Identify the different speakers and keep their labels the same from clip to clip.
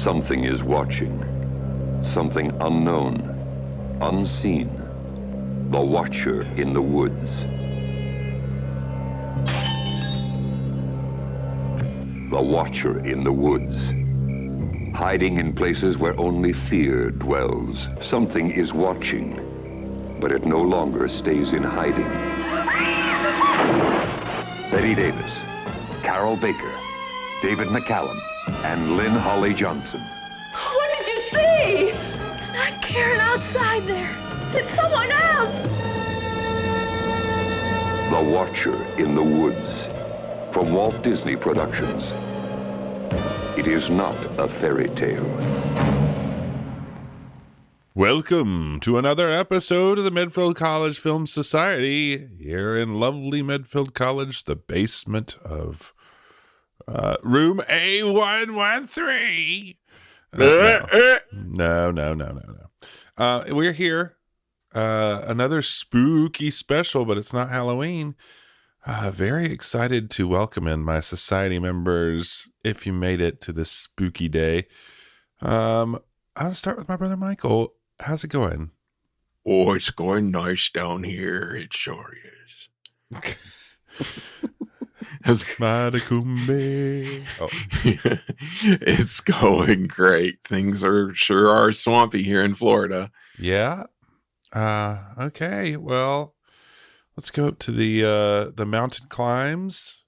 Speaker 1: Something is watching. Something unknown, unseen. The Watcher in the Woods. The Watcher in the Woods. Hiding in places where only fear dwells. Something is watching, but it no longer stays in hiding. Bette Davis, Carol Baker, David McCallum, and Lynn-Holly Johnson.
Speaker 2: What did you see? It's not Karen outside there. It's someone else.
Speaker 1: The Watcher in the Woods. From Walt Disney Productions. It is not a fairy tale.
Speaker 3: Welcome to another episode of the Medfield College Film Society here in lovely Medfield College, the basement of room A113. No. We're here. Another spooky special, but it's not Halloween. Very excited to welcome in my society members if you made it to this spooky day. I'll start with my brother Michael. How's it going?
Speaker 4: Oh, it's going nice down here. It sure is.
Speaker 3: Matakumbe. Oh.
Speaker 4: It's going great. Things sure are swampy here in Florida.
Speaker 3: Yeah. Okay. Well, let's go up to the mountain climbs.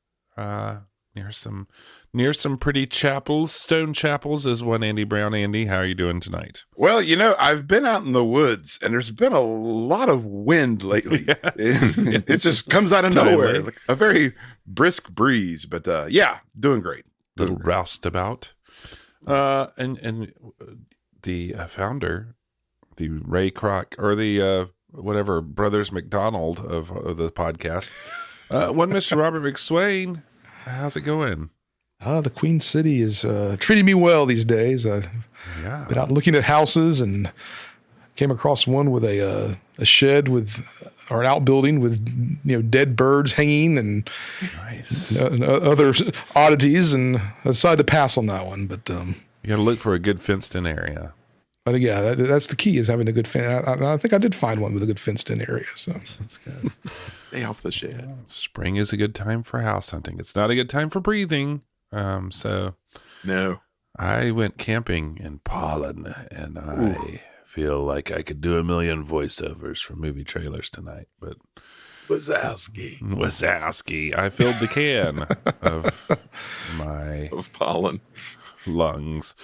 Speaker 3: Near some pretty chapels, stone chapels, as one Andy Brown. Andy, how are you doing tonight?
Speaker 5: Well, I've been out in the woods, and there's been a lot of wind lately.
Speaker 3: Yes.
Speaker 5: It just comes out of nowhere, like a very brisk breeze. But yeah, doing great.
Speaker 3: Little roustabout. And the founder, the Ray Kroc, or the whatever Brothers McDonald of the podcast, one Mr. Robert McSwain. How's it going?
Speaker 6: The Queen City is treating me well these days. Been out looking at houses and came across one with a shed or an outbuilding with dead birds hanging and
Speaker 3: nice
Speaker 6: other oddities, and I decided to pass on that one. But
Speaker 3: you got to look for a good fenced-in area.
Speaker 6: But yeah, that's the key, is having a good fence. I think I did find one with a good fenced-in area, so
Speaker 3: that's good.
Speaker 4: Stay off the shed.
Speaker 3: Spring is a good time for house hunting. It's not a good time for breathing. So
Speaker 4: no,
Speaker 3: I went camping in Pollen, and I feel like I could do a million voiceovers for movie trailers tonight. But
Speaker 4: Wazowski,
Speaker 3: I filled the can of
Speaker 4: pollen
Speaker 3: lungs.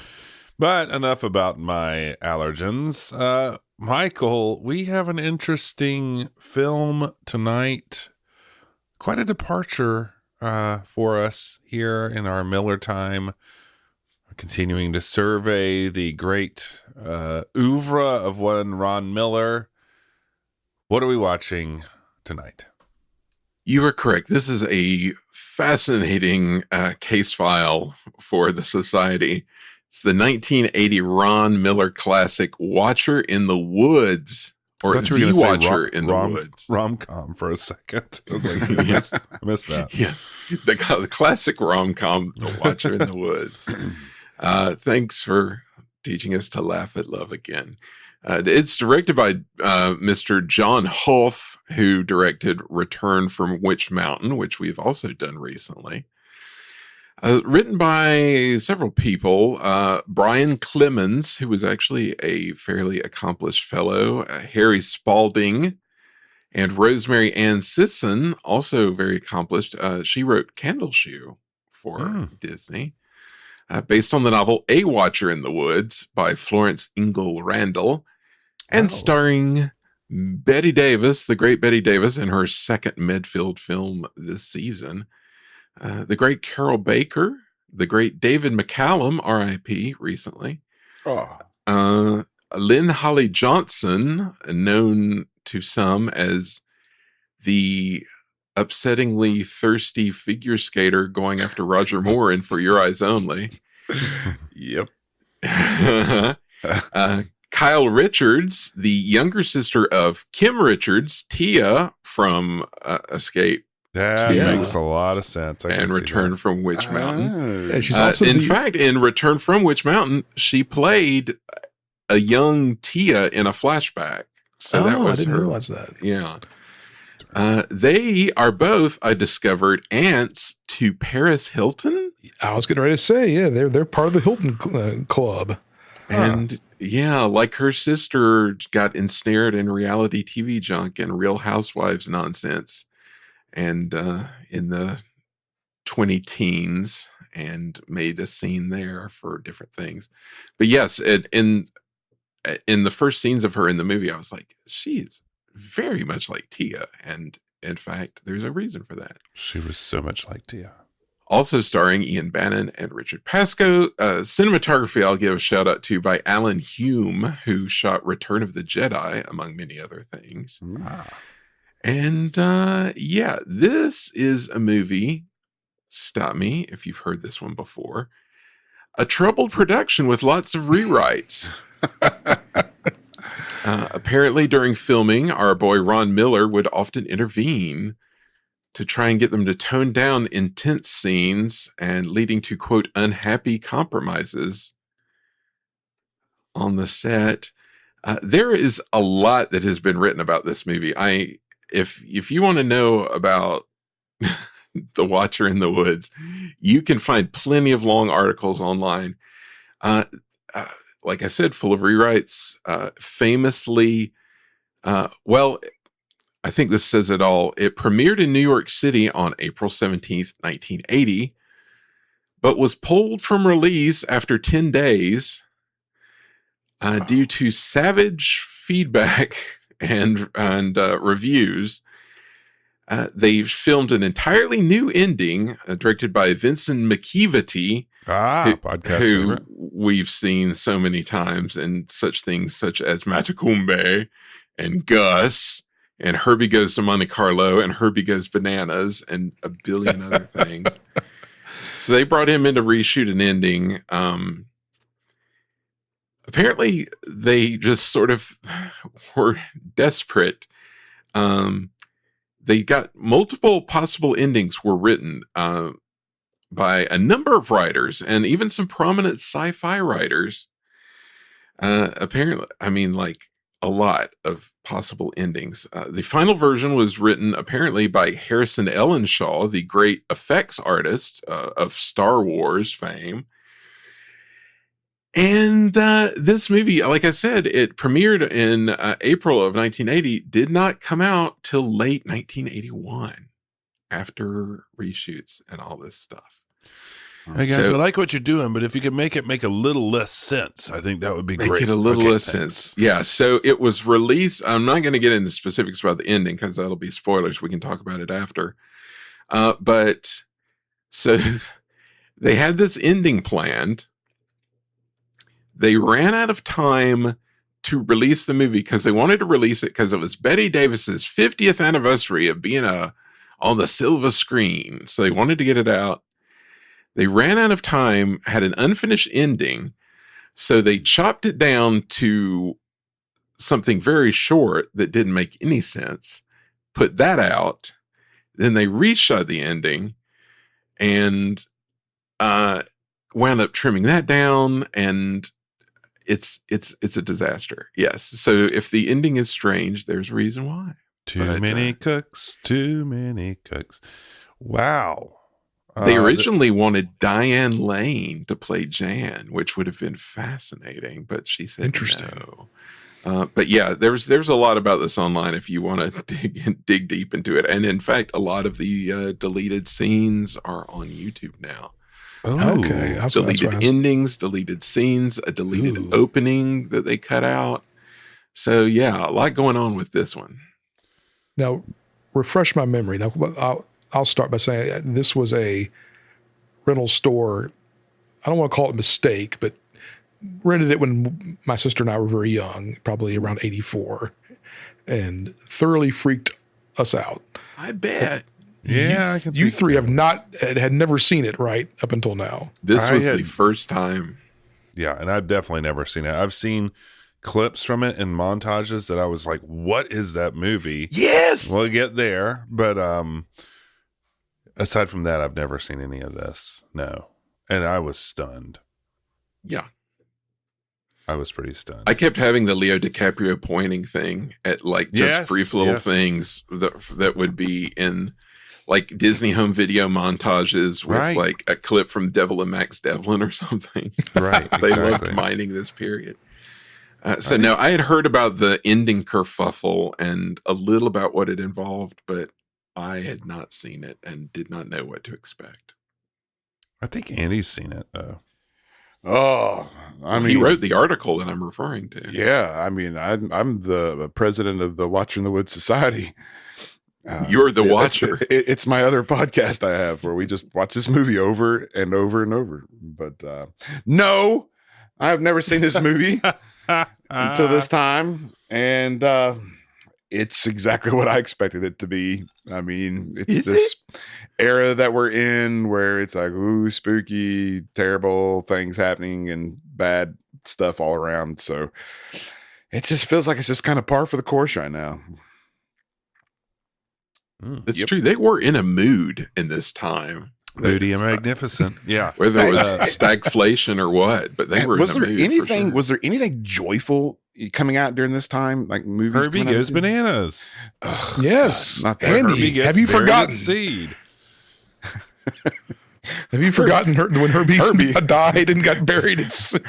Speaker 3: But enough about my allergens. Michael, we have an interesting film tonight. Quite a departure for us here in our Miller time. We're continuing to survey the great oeuvre of one Ron Miller. What are we watching tonight?
Speaker 4: You are correct. This is a fascinating case file for the Society. It's the 1980 Ron Miller classic, Watcher in the Woods, or The Watcher in the Woods.
Speaker 3: Rom-com for a second. I was like, yes, I missed that.
Speaker 4: Yes, the classic rom-com, The Watcher in the Woods. Thanks for teaching us to laugh at love again. It's directed by Mr. John Hough, who directed Return from Witch Mountain, which we've also done recently. Written by several people, Brian Clemens, who was actually a fairly accomplished fellow, Harry Spalding, and Rosemary Ann Sisson, also very accomplished. She wrote Candleshoe for Disney, based on the novel A Watcher in the Woods by Florence Ingle Randall, and starring Bette Davis, the great Bette Davis, in her second Medfield film this season. The great Carol Baker, the great David McCallum, R.I.P. recently. Lynn-Holly Johnson, known to some as the upsettingly thirsty figure skater going after Roger Moore in For Your Eyes Only.
Speaker 3: Yep.
Speaker 4: Kyle Richards, the younger sister of Kim Richards, Tia from Escape
Speaker 3: That makes a lot of sense.
Speaker 4: And Return from Witch Mountain.
Speaker 6: Yeah, she's also
Speaker 4: in fact, in Return from Witch Mountain, she played a young Tia in a flashback. So that was
Speaker 6: I didn't
Speaker 4: her.
Speaker 6: realize that.
Speaker 4: Yeah. They are both, I discovered, aunts to Paris Hilton.
Speaker 6: I was getting ready to say, yeah, they're part of the Hilton Club.
Speaker 4: And like her sister got ensnared in reality TV junk and Real Housewives nonsense. And in the 20-teens and made a scene there for different things. But yes, in the first scenes of her in the movie, I was like, she's very much like Tia. And in fact, there's a reason for that.
Speaker 3: She was so much like Tia.
Speaker 4: Also starring Ian Bannon and Richard Pascoe. Cinematography I'll give a shout out to by Alan Hume, who shot Return of the Jedi, among many other things. And this is a movie, stop me if you've heard this one before, a troubled production with lots of rewrites. Apparently during filming, our boy Ron Miller would often intervene to try and get them to tone down intense scenes and leading to, quote, unhappy compromises on the set. There is a lot that has been written about this movie. If you want to know about The Watcher in the Woods, you can find plenty of long articles online. Like I said, full of rewrites. Famously, I think this says it all. It premiered in New York City on April 17th, 1980, but was pulled from release after 10 days due to savage feedback and reviews. They filmed an entirely new ending directed by Vincent McEveety, who we've seen so many times in such things such as Matacumbe and Gus and Herbie Goes to Monte Carlo and Herbie Goes Bananas and a billion other things. So they brought him in to reshoot an ending. Apparently they just sort of were desperate. They got multiple possible endings were written by a number of writers and even some prominent sci-fi writers. Apparently, I mean, like a lot of possible endings. The final version was written apparently by Harrison Ellenshaw, the great effects artist of Star Wars fame. And this movie, like I said, it premiered in April of 1980, did not come out till late 1981 after reshoots and all this stuff.
Speaker 3: Hey guys, I like what you're doing, but if you could make it make a little less sense, I think that would be great.
Speaker 4: Make it a little less sense. Yeah, so it was released. I'm not going to get into specifics about the ending because that'll be spoilers. We can talk about it after. But so they had this ending planned. They ran out of time to release the movie because they wanted to release it because it was Bette Davis's 50th anniversary of being on the silver screen. So they wanted to get it out. They ran out of time, had an unfinished ending, so they chopped it down to something very short that didn't make any sense, put that out, then they reshot the ending, and wound up trimming that down, and it's a disaster. Yes, so if the ending is strange, there's a reason why.
Speaker 3: Too many cooks. Wow.
Speaker 4: They originally wanted Diane Lane to play Jan, which would have been fascinating, but she said
Speaker 6: interesting.
Speaker 4: No. But yeah, there's a lot about this online if you want to dig deep into it. And in fact, a lot of the deleted scenes are on YouTube now.
Speaker 6: Oh, okay.
Speaker 4: Deleted endings, deleted scenes, a deleted opening that they cut out. So yeah, a lot going on with this one.
Speaker 6: Now, refresh my memory. Now, I'll start by saying this was a rental store. I don't want to call it a mistake, but rented it when my sister and I were very young, probably around 84, and thoroughly freaked us out.
Speaker 4: I bet.
Speaker 3: Yeah,
Speaker 6: you three had never seen it, right? Up until now.
Speaker 4: This was the first time.
Speaker 3: Yeah, and I've definitely never seen it. I've seen clips from it and montages that I was like, what is that movie?
Speaker 4: Yes.
Speaker 3: We'll get there. But aside from that, I've never seen any of this. No. And I was stunned.
Speaker 4: Yeah.
Speaker 3: I was pretty stunned.
Speaker 4: I kept having the Leo DiCaprio pointing thing at like just brief little things that would be in like Disney home video montages with like a clip from Devil and Max Devlin or something.
Speaker 3: Right.
Speaker 4: They loved mining this period. So no, I had heard about the ending kerfuffle and a little about what it involved, but I had not seen it and did not know what to expect.
Speaker 3: I think Andy's seen it though.
Speaker 5: Oh, I mean,
Speaker 4: he wrote the article that I'm referring to.
Speaker 5: Yeah, I mean, I'm the president of the Watcher in the Woods Society.
Speaker 4: You're the watcher.
Speaker 5: It's my other podcast I have where we just watch this movie over and over and over. But no, I have never seen this movie until this time, and it's exactly what I expected it to be. I mean, it's this era that we're in where it's like, ooh, spooky, terrible things happening and bad stuff all around. So it just feels like it's just kind of par for the course right now.
Speaker 4: It's true. They were in a mood in this time.
Speaker 3: Moody and magnificent. Yeah.
Speaker 4: Whether it was stagflation or what, but they were
Speaker 5: was
Speaker 4: in a
Speaker 5: there
Speaker 4: mood.
Speaker 5: anything?
Speaker 4: Sure.
Speaker 5: Was there anything joyful coming out during this time? Like movies?
Speaker 3: Herbie Goes Bananas.
Speaker 5: Ugh,
Speaker 6: yes.
Speaker 5: God, not that.
Speaker 6: Andy,
Speaker 3: Herbie gets
Speaker 6: have you
Speaker 3: buried at
Speaker 6: forgotten?
Speaker 3: Seed.
Speaker 6: Have you forgotten when Herbie died and got buried at sea?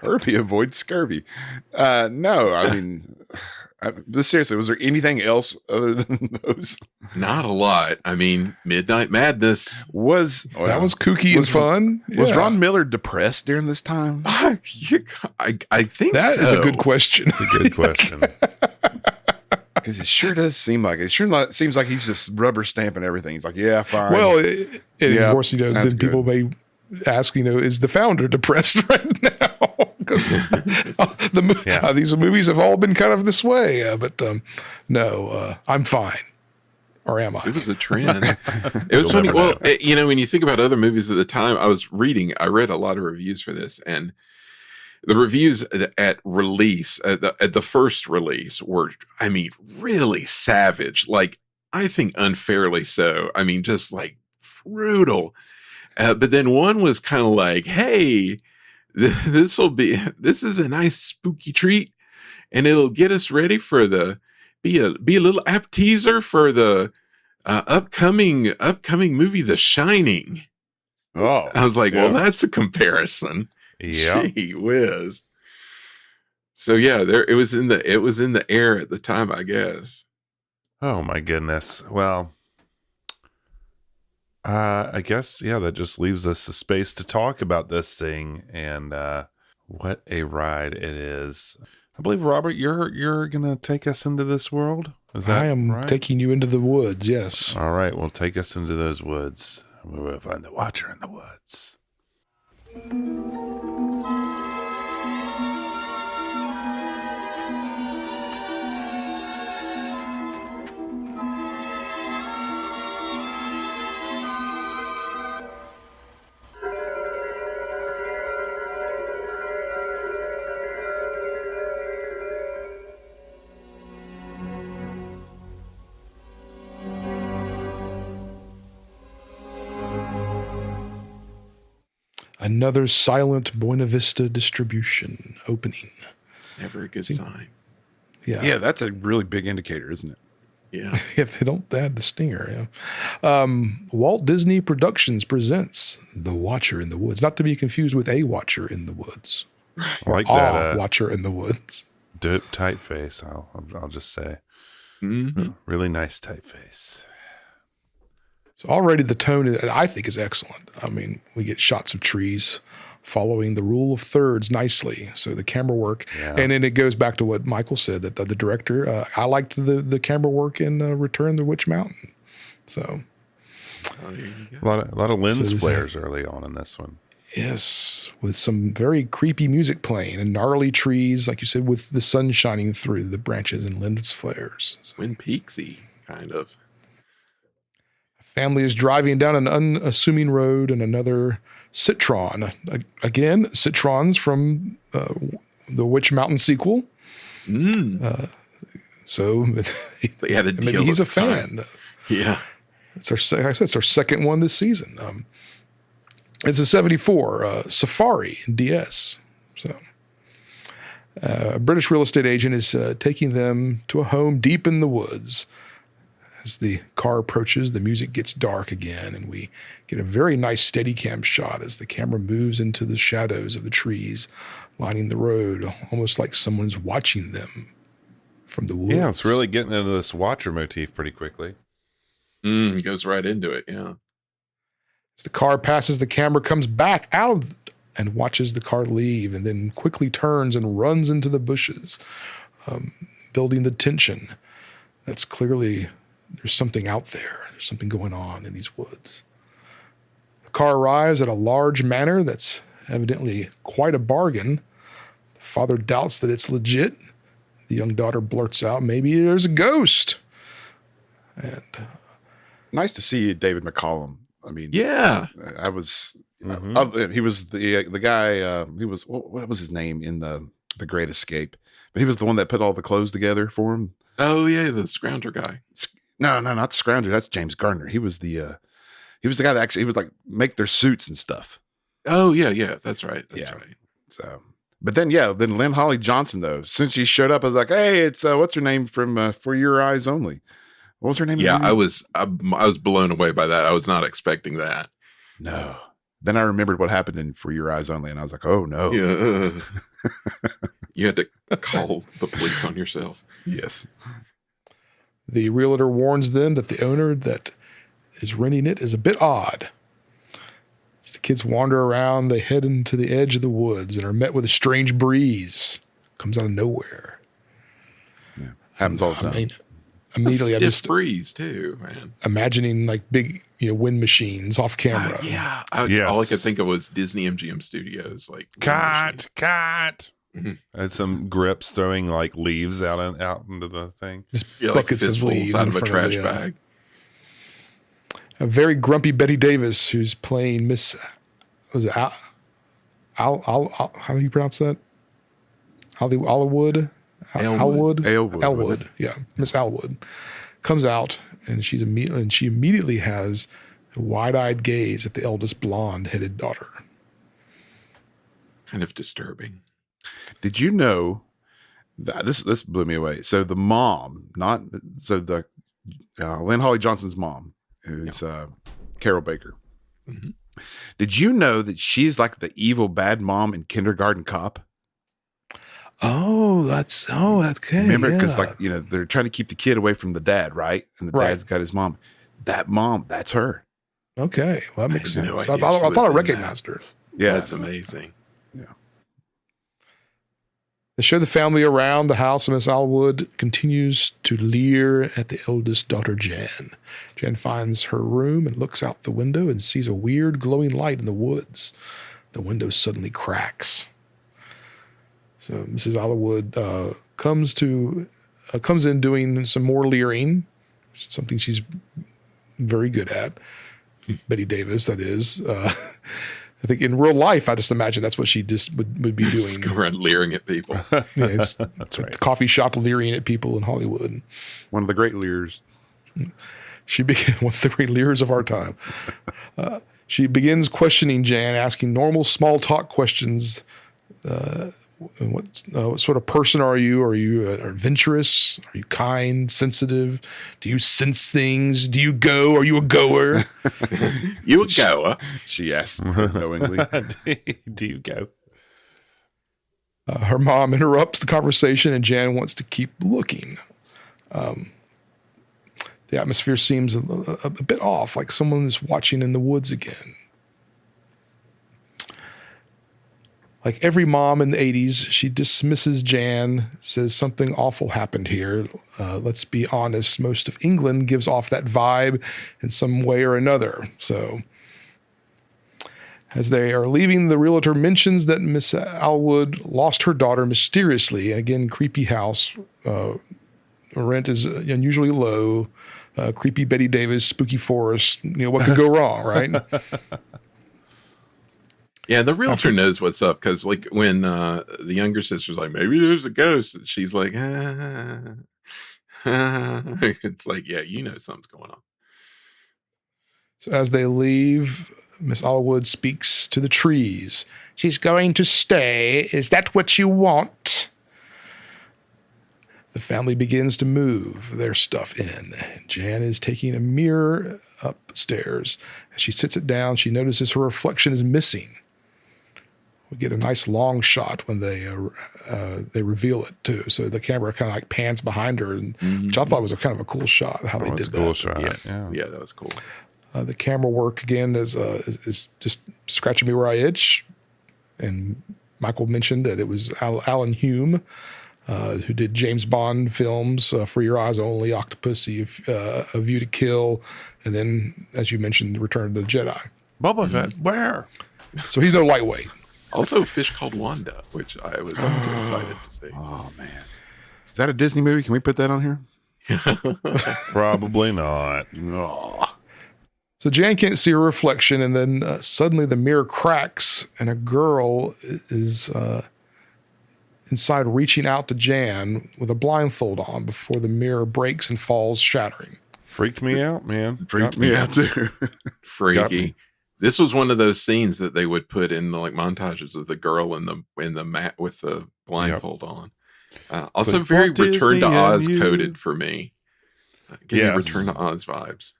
Speaker 5: Herbie avoids scurvy. No, I mean, but seriously, was there anything else other than those?
Speaker 4: Not a lot. I mean, Midnight Madness
Speaker 6: That was kooky and fun.
Speaker 5: Was
Speaker 6: Yeah.
Speaker 5: Ron Miller depressed during this time?
Speaker 4: I think
Speaker 6: That
Speaker 4: so.
Speaker 6: is a good question.
Speaker 3: It's a good question.
Speaker 5: Because it sure does seem like it. Seems like he's just rubber stamping everything. He's like, yeah, fine.
Speaker 6: Well, and
Speaker 5: Yeah,
Speaker 6: of course, then
Speaker 5: sounds
Speaker 6: people may ask, is the founder depressed right now? Because these movies have all been kind of this way. But no, I'm fine. Or am I?
Speaker 4: It was a trend. It was funny. Well, when you think about other movies at the time, I read a lot of reviews for this, and the reviews at release, at the first release, were, I mean, really savage. Like, I think unfairly so. I mean, just like brutal. But then one was kind of like, hey, this is a nice spooky treat, and it'll get us ready for be a little appetizer for the upcoming movie, The Shining.
Speaker 5: Oh,
Speaker 4: I was like, well, that's a comparison.
Speaker 3: Yeah.
Speaker 4: Gee whiz. So yeah, it was in the air at the time, I guess.
Speaker 3: Oh my goodness. Well, I guess, that just leaves us a space to talk about this thing, and what a ride it is. I believe, Robert, you're gonna take us into this world. Is that
Speaker 6: I am
Speaker 3: right?
Speaker 6: taking you into the woods. Yes.
Speaker 3: All right, well, take us into those woods. We will find the Watcher in the woods.
Speaker 6: Another silent Buena Vista distribution opening.
Speaker 4: Never a good sign.
Speaker 5: Yeah, that's a really big indicator, isn't it?
Speaker 4: Yeah.
Speaker 6: If they don't add the stinger. Walt Disney Productions presents The Watcher in the Woods, not to be confused with A Watcher in the Woods.
Speaker 3: I like that.
Speaker 6: Watcher in the Woods.
Speaker 3: Dope typeface. I'll just say, really nice typeface.
Speaker 6: So already the tone, I think, is excellent. I mean, we get shots of trees following the rule of thirds nicely. So the camera work, and then it goes back to what Michael said, that the director, I liked the camera work in Return to Witch Mountain. So
Speaker 3: a lot of lens flares early on in this one.
Speaker 6: Yes, with some very creepy music playing and gnarly trees, like you said, with the sun shining through the branches and lens flares. So,
Speaker 4: Twin Peaksy, kind of.
Speaker 6: family is driving down an unassuming road, and another Citron. Again, Citrons from the Witch Mountain sequel.
Speaker 4: So
Speaker 6: they
Speaker 4: had a deal.
Speaker 6: maybe he's a
Speaker 4: at the time.
Speaker 6: fan.
Speaker 4: Yeah.
Speaker 6: Like I said, it's our second one this season. It's a 74 Safari DS. So a British real estate agent is taking them to a home deep in the woods. As the car approaches, the music gets dark again, and we get a very nice Steadicam shot as the camera moves into the shadows of the trees lining the road, almost like someone's watching them from the woods.
Speaker 3: Yeah, it's really getting into this watcher motif pretty quickly.
Speaker 4: Goes right into it, yeah.
Speaker 6: As the car passes, the camera comes back out and watches the car leave, and then quickly turns and runs into the bushes, building the tension. That's clearly... there's something out there. There's something going on in these woods. The car arrives at a large manor that's evidently quite a bargain. The father doubts that it's legit. The young daughter blurts out, maybe there's a ghost. And
Speaker 5: Nice to see David McCallum. I mean,
Speaker 4: Yeah.
Speaker 5: I was. He was the guy. He was what was his name in the Great Escape? But he was the one that put all the clothes together for him.
Speaker 4: Oh, yeah, the Scrounger guy.
Speaker 5: No, not the Scrounger. That's James Gardner. He was the guy that actually he was like make their suits and stuff.
Speaker 4: Oh, yeah, that's right. That's right.
Speaker 5: So, but then then Lynn-Holly Johnson though, since she showed up, I was like, hey, it's what's her name from For Your Eyes Only? What was her name?
Speaker 4: Yeah, I was blown away by that. I was not expecting that.
Speaker 5: No. Then I remembered what happened in For Your Eyes Only, and I was like, oh no.
Speaker 4: Yeah. You had to call the police on yourself.
Speaker 5: Yes.
Speaker 6: the realtor warns them that the owner that is renting it is a bit odd. As the kids wander around, they head into the edge of the woods and are met with a strange breeze. Comes out of nowhere.
Speaker 5: Yeah. Happens all the time.
Speaker 6: Immediately, I just
Speaker 4: breeze too, man.
Speaker 6: Imagining like big, wind machines off camera.
Speaker 4: All I could think of was Disney MGM Studios, like
Speaker 3: cat.
Speaker 4: Mm-hmm.
Speaker 3: Had some grips throwing like leaves out into the thing.
Speaker 6: Just
Speaker 4: buckets of leaves out of a trash bag.
Speaker 6: A very grumpy Bette Davis, who's playing Miss. Was it how do you pronounce that? Elwood. Yeah, Miss Elwood comes out, and she immediately has a wide-eyed gaze at the eldest blonde-headed daughter.
Speaker 4: Kind of disturbing.
Speaker 5: Did you know that this blew me away? So the mom, Lynn-Holly Johnson's mom, who's Carol Baker.
Speaker 4: Mm-hmm.
Speaker 5: Did you know that she's like the evil bad mom in Kindergarten Cop?
Speaker 6: That's okay.
Speaker 5: Remember, because they're trying to keep the kid away from the dad, right? And the dad's got his mom. That mom, that's her.
Speaker 6: Okay, well that makes sense.
Speaker 4: No
Speaker 6: I
Speaker 4: idea
Speaker 6: thought I recognized her.
Speaker 5: Yeah,
Speaker 4: that's amazing.
Speaker 5: Yeah.
Speaker 6: They show the family around the house, and Miss Alwood continues to leer at the eldest daughter, Jan. Jan finds her room and looks out the window and sees a weird glowing light in the woods. The window suddenly cracks. So Mrs. Alwood comes in doing some more leering, something she's very good at. Bette Davis, that is. I think in real life, I just imagine that's what she just would be doing.
Speaker 4: Just go around leering at people.
Speaker 6: That's
Speaker 5: right.
Speaker 6: The coffee shop leering at people in Hollywood.
Speaker 5: One of the great leers.
Speaker 6: She became one of the great leers of our time. She begins questioning Jan, asking normal small talk questions. What sort of person are you? Are you adventurous? Are you kind, sensitive? Do you sense things? Do you go? Are you a goer?
Speaker 4: You a goer?
Speaker 5: She asked knowingly.
Speaker 3: Do you go?
Speaker 6: Her mom interrupts the conversation, and Jan wants to keep looking. The atmosphere seems a bit off, like someone is watching in the woods again. Like every mom in the 80s, she dismisses Jan, says something awful happened here. Let's be honest, most of England gives off that vibe in some way or another. So as they are leaving, the realtor mentions that Miss Alwood lost her daughter mysteriously. And again, creepy house. Rent is unusually low. Creepy Bette Davis, spooky forest. What could go wrong, right?
Speaker 4: Yeah, the realtor knows what's up because, like, when the younger sister's like, maybe there's a ghost, and she's like, it's like, yeah, something's going on.
Speaker 6: So as they leave, Miss Allwood speaks to the trees. She's going to stay. Is that what you want? The family begins to move their stuff in. Jan is taking a mirror upstairs. As she sits it down, she notices her reflection is missing. We get a nice long shot when they reveal it too. So the camera kind of like pans behind her, and which I thought was a kind of a cool shot. How they did that.
Speaker 3: Cool shot.
Speaker 4: Yeah, that was cool.
Speaker 6: The camera work again is just scratching me where I itch. And Michael mentioned that it was Alan Hume who did James Bond films, For Your Eyes Only, Octopussy, A View to Kill, and then, as you mentioned, Return of the Jedi.
Speaker 3: Boba Fett, where?
Speaker 6: So he's no lightweight.
Speaker 4: Also, Fish Called Wanda, which I was excited to see.
Speaker 5: Oh, man. Is that a Disney movie? Can we put that on here?
Speaker 3: Probably not.
Speaker 5: No.
Speaker 6: So Jan can't see her reflection, and then suddenly the mirror cracks, and a girl is inside reaching out to Jan with a blindfold on before the mirror breaks and falls, shattering.
Speaker 3: Freaked me out, man.
Speaker 5: Freaked me out, too.
Speaker 4: Freaky. This was one of those scenes that they would put in like montages of the girl in the mat with the blindfold on. Also,
Speaker 3: like
Speaker 4: very
Speaker 3: Walt
Speaker 4: Return to
Speaker 3: Disney
Speaker 4: Oz
Speaker 3: and you.
Speaker 4: coded for me. Give me Return to Oz vibes.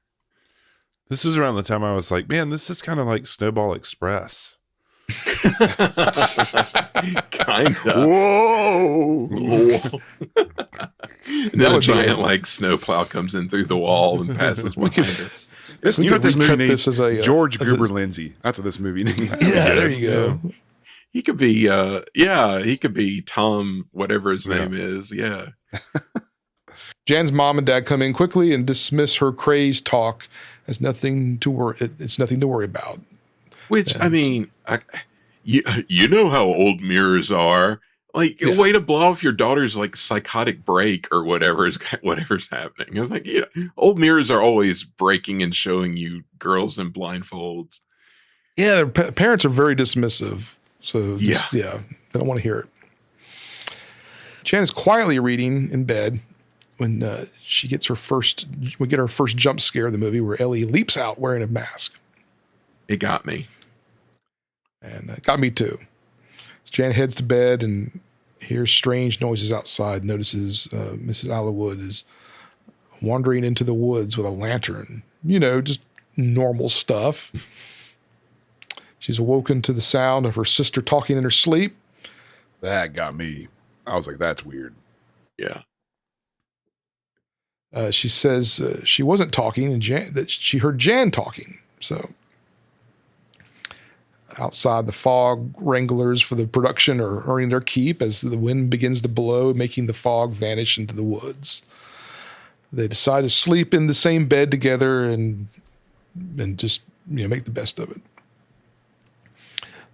Speaker 3: This was around the time I was like, man, this is kind of like Snowball Express.
Speaker 4: Kind of.
Speaker 5: Whoa.
Speaker 4: And then a giant like snowplow comes in through the wall and passes behind her.
Speaker 5: This,
Speaker 6: We
Speaker 5: you know
Speaker 6: could
Speaker 5: what this movie
Speaker 6: recut
Speaker 5: needs?
Speaker 6: this as a,
Speaker 5: George
Speaker 6: as a-
Speaker 5: Goober Lindsay. That's what this movie needs.
Speaker 6: Yeah, there you go.
Speaker 4: He could be he could be Tom, whatever his name is. Yeah.
Speaker 6: Jan's mom and dad come in quickly and dismiss her crazed talk as nothing to worry. It's nothing to worry about.
Speaker 4: Which, I mean, you know how old mirrors are. Like, a way to blow off your daughter's like psychotic break or whatever's happening. I was like, old mirrors are always breaking and showing you girls in blindfolds.
Speaker 6: Yeah, their parents are very dismissive. So just, they don't want to hear it. Jan is quietly reading in bed when we get our first jump scare of the movie where Ellie leaps out wearing a mask.
Speaker 4: It got me.
Speaker 6: And it got me too. So Jan heads to bed and hears strange noises outside, notices Mrs. Allarwood is wandering into the woods with a lantern. You know, just normal stuff. She's awoken to the sound of her sister talking in her sleep.
Speaker 5: That got me. I was like, that's weird.
Speaker 4: Yeah.
Speaker 6: She says she wasn't talking and that she heard Jan talking. So outside, the fog wranglers for the production are earning their keep as the wind begins to blow, making the fog vanish into the woods. They decide to sleep in the same bed together and just make the best of it.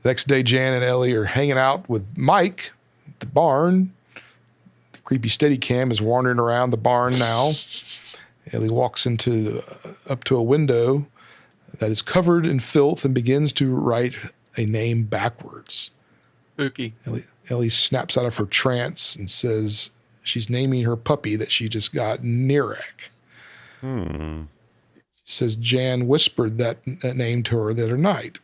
Speaker 6: The next day, Jan and Ellie are hanging out with Mike at the barn. The creepy Steadicam is wandering around the barn now. Ellie walks up to a window that is covered in filth and begins to write a name backwards.
Speaker 4: Spooky.
Speaker 6: Ellie snaps out of her trance and says she's naming her puppy that she just got Nirek. She says Jan whispered that name to her the other night.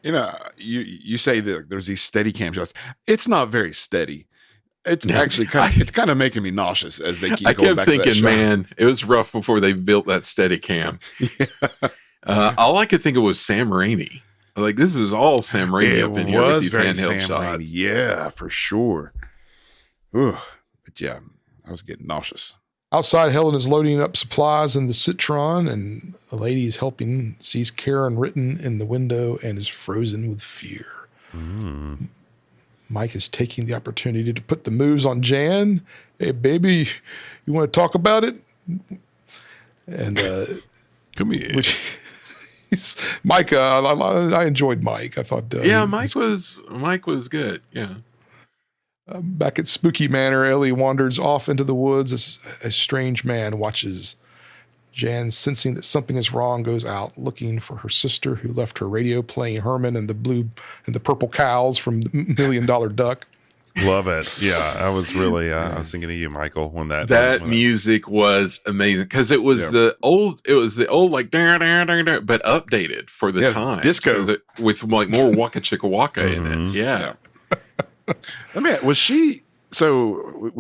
Speaker 5: You know, you say that there's these steady cam shots. It's not very steady. It's actually kind of making me nauseous as they keep going back to that shot.
Speaker 4: I kept thinking, man, it was rough before they built that steady cam. All I could think of was Sam Raimi. Like, this is all Sam Raimi up in here with these handheld shots.
Speaker 5: Yeah, for sure. Ooh, but yeah, I was getting nauseous.
Speaker 6: Outside, Helen is loading up supplies in the Citron, and a lady is helping, sees Karen written in the window, and is frozen with fear. Mike is taking the opportunity to put the moves on Jan. Hey, baby, you want to talk about it? And
Speaker 3: come here.
Speaker 6: Mike, I enjoyed Mike. I thought,
Speaker 4: Mike was good. Yeah.
Speaker 6: Back at Spooky Manor, Ellie wanders off into the woods as a strange man watches. Jan, sensing that something is wrong, goes out looking for her sister, who left her radio playing Herman and the purple cows from $1 Million Duck.
Speaker 3: Love it. Yeah, I was really I was thinking of you, Michael, when
Speaker 4: that music was amazing because it was the old like but updated for the time
Speaker 5: disco
Speaker 4: with like more Waka Chicka Waka in it. Yeah.
Speaker 5: I mean, was she so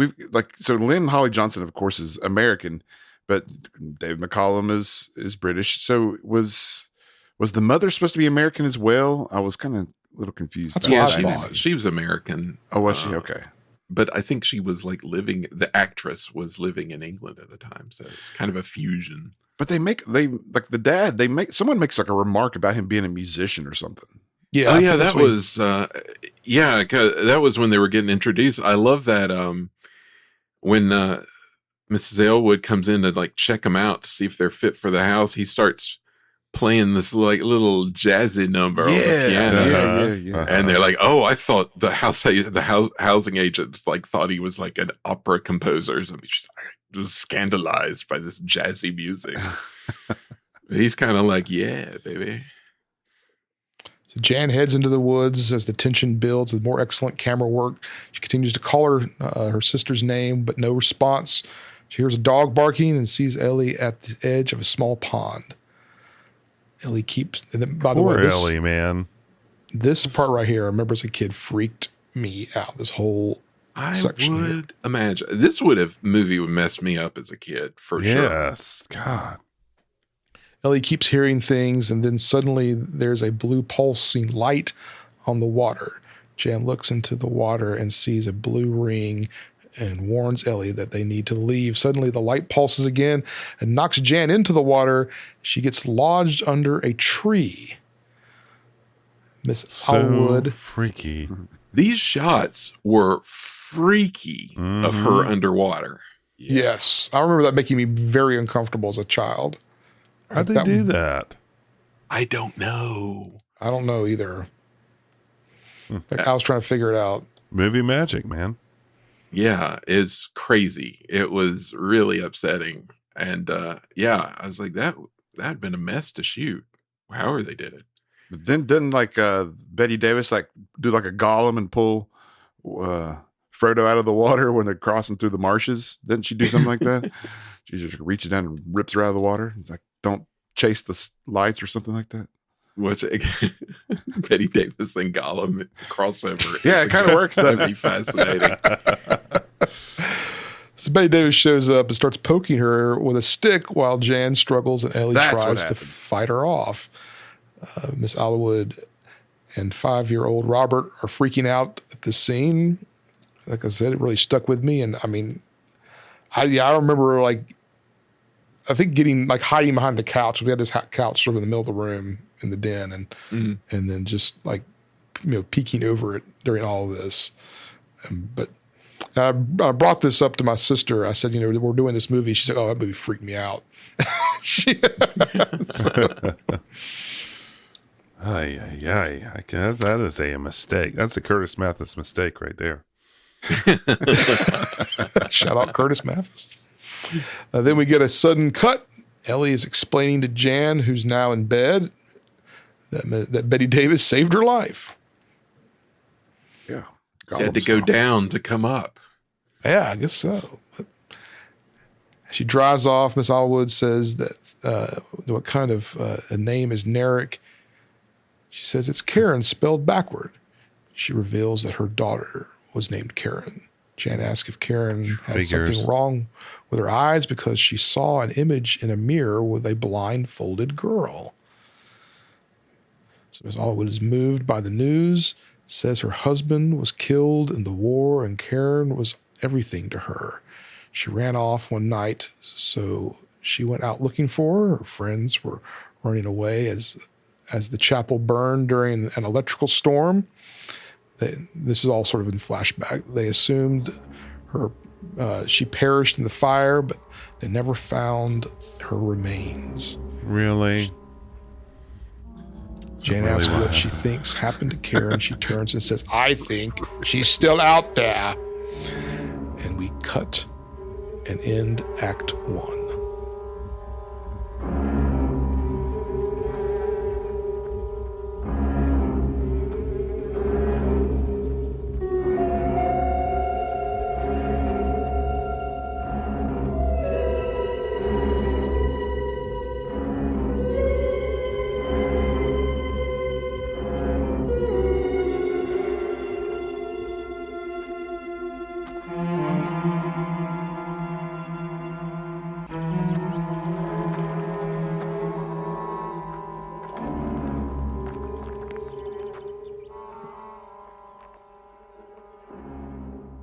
Speaker 5: Lynn-Holly Johnson, of course, is American, but David McCallum is British. So was the mother supposed to be American as well? I was kind of a little confused.
Speaker 4: She was American.
Speaker 5: Oh, was she? Okay.
Speaker 4: But I think she was like the actress was living in England at the time. So it's kind of a fusion.
Speaker 5: But someone makes like a remark about him being a musician or something.
Speaker 6: Yeah.
Speaker 4: Oh, yeah. That was, that was when they were getting introduced. I love that. When Mrs. Aylwood comes in to like check them out to see if they're fit for the house, he starts playing this like little jazzy number on the piano.
Speaker 5: Yeah.
Speaker 4: And they're like, "Oh, I thought the housing agents like thought he was like an opera composer." I mean, she's just scandalized by this jazzy music. He's kind of like, "Yeah, baby."
Speaker 6: So Jan heads into the woods as the tension builds with more excellent camera work. She continues to call her sister's name, but no response. She hears a dog barking and sees Ellie at the edge of a small pond. Ellie keeps. And then, by the way,
Speaker 3: Ellie, man.
Speaker 6: This part right here, I remember as a kid, freaked me out. This whole section.
Speaker 4: I would imagine this movie would mess me up as a kid for sure.
Speaker 3: Yes, God.
Speaker 6: Ellie keeps hearing things, and then suddenly there's a blue pulsing light on the water. Jan looks into the water and sees a blue ring and warns Ellie that they need to leave. Suddenly the light pulses again and knocks Jan into the water. She gets lodged under a tree. Miss Alwood.
Speaker 3: Freaky.
Speaker 4: These shots were freaky of her underwater.
Speaker 6: Yes. I remember that making me very uncomfortable as a child.
Speaker 3: How'd they do that?
Speaker 4: I don't know.
Speaker 6: I don't know either. I was trying to figure it out.
Speaker 3: Movie magic, man.
Speaker 4: Yeah, it's crazy. It was really upsetting. And I was like, that'd been a mess to shoot. However they did it.
Speaker 5: But then didn't like Bette Davis like do like a Gollum and pull Frodo out of the water when they're crossing through the marshes? Didn't she do something like that? She just reaches down and rips her out of the water. It's like, don't chase the lights or something like that.
Speaker 4: What's it? Bette Davis and Gollum crossover.
Speaker 5: Yeah, it kind of works.
Speaker 4: That'd be fascinating.
Speaker 6: So Bette Davis shows up and starts poking her with a stick while Jan struggles and Ellie tries to fight her off. Miss Alwood and 5-year-old Robert are freaking out at this scene. Like I said, it really stuck with me. And I mean, I remember like, I think getting like hiding behind the couch. We had this couch sort of in the middle of the room in the den, and then just like, peeking over it during all of this. But I brought this up to my sister. I said, we're doing this movie. She said, "Oh, that movie freaked me out."
Speaker 3: I guess that is a mistake. That's a Curtis Mathis mistake right there.
Speaker 6: Shout out Curtis Mathis. Then we get a sudden cut. Ellie is explaining to Jan, who's now in bed, that Bette Davis saved her life.
Speaker 5: Yeah.
Speaker 4: She had to go down to come up.
Speaker 6: Yeah, I guess so. But she drives off. Miss Alwood says that what kind of a name is Narek? She says it's Karen spelled backward. She reveals that her daughter was named Karen. Jan asks if Karen had something wrong with her eyes because she saw an image in a mirror with a blindfolded girl. So Miss Alwood is moved by the news, says her husband was killed in the war and Karen was everything to her. She ran off one night, so she went out looking for her. Her friends were running away as the chapel burned during an electrical storm. This is all sort of in flashback. They assumed she perished in the fire, but they never found her remains.
Speaker 3: Really?
Speaker 6: Jan asks what she thinks happened to Karen. She turns and says, "I think she's still out there." And we cut and end Act 1.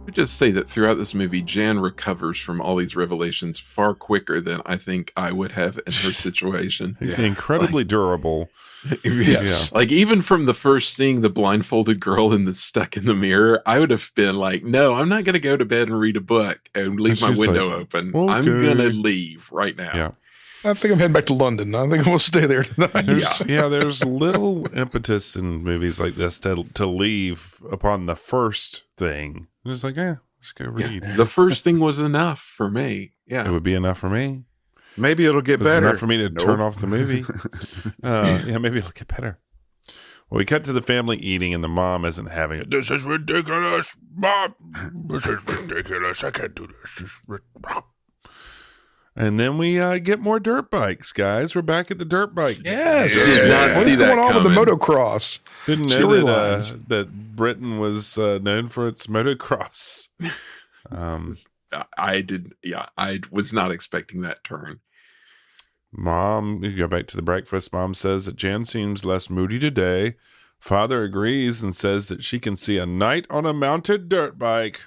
Speaker 4: would just say that throughout this movie, Jan recovers from all these revelations far quicker than I think I would have in her situation.
Speaker 3: Incredibly durable.
Speaker 4: Yes. Like, even from the first seeing the blindfolded girl stuck in the mirror, I would have been like, no, I'm not going to go to bed and read a book and leave my window open. Okay. I'm going to leave right now.
Speaker 3: Yeah.
Speaker 6: I think I'm heading back to London. I think we'll stay there tonight.
Speaker 3: There's little impetus in movies like this to leave upon the first thing. It's like, let's go read.
Speaker 4: Yeah. The first thing was enough for me. Yeah.
Speaker 3: It would be enough for me.
Speaker 5: Maybe it'll get better.
Speaker 3: Enough for me to turn off the movie. Maybe it'll get better. Well, we cut to the family eating, and the mom isn't having it. This is ridiculous, Mom. This is ridiculous. I can't do this. And then we get more dirt bikes, guys. We're back at the dirt bike.
Speaker 6: Yes.
Speaker 4: Did not
Speaker 6: What's
Speaker 4: see that
Speaker 6: going on
Speaker 4: coming.
Speaker 6: with the motocross?
Speaker 3: Didn't know that Britain was known for its motocross.
Speaker 4: I did. Yeah, I was not expecting that turn.
Speaker 3: Mom, you go back to the breakfast. Mom says that Jan seems less moody today. Father agrees and says that she can see a knight on a mounted dirt bike.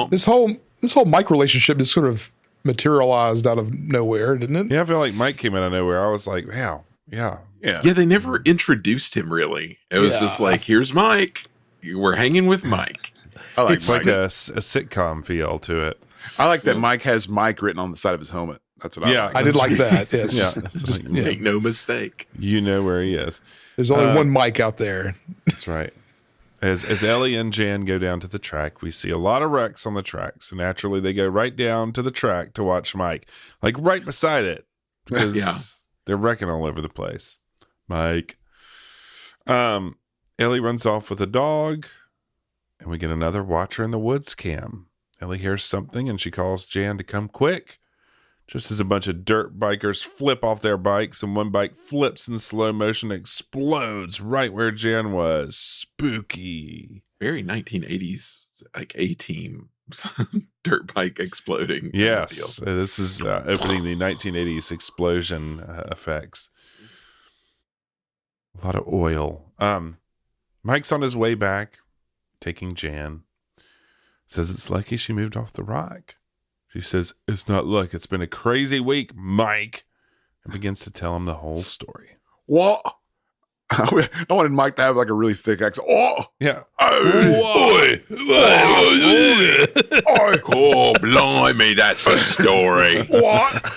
Speaker 6: This whole Mike relationship is sort of materialized out of nowhere, didn't it?
Speaker 3: Yeah, I feel like Mike came out of nowhere. I was like, wow, yeah.
Speaker 4: They never introduced him really. It was just like, here's Mike. We're hanging with Mike.
Speaker 3: It's like a sitcom feel to it.
Speaker 5: I like that Mike has Mike written on the side of his helmet. That's what I like.
Speaker 6: I did like that. Yes.
Speaker 4: Make no mistake.
Speaker 3: You know where he is.
Speaker 6: There's only one Mike out there.
Speaker 3: That's right. As Ellie and Jan go down to the track, we see a lot of wrecks on the track. So naturally, they go right down to the track to watch Mike, like right beside it, because they're wrecking all over the place. Mike. Ellie runs off with a dog, and we get another Watcher in the Woods cam. Ellie hears something, and she calls Jan to come quick. Just as a bunch of dirt bikers flip off their bikes, and one bike flips in slow motion, explodes right where Jan was. Spooky.
Speaker 4: Very 1980s, like A-Team dirt bike exploding.
Speaker 3: Yes, this is opening the 1980s explosion effects. A lot of oil. Mike's on his way back, taking Jan. Says it's lucky she moved off the rock. She says, it's not luck. It's been a crazy week, Mike. And begins to tell him the whole story.
Speaker 5: What? I wanted Mike to have like a really thick accent. Oh,
Speaker 3: yeah.
Speaker 4: Oh, blimey, that's a story.
Speaker 5: What?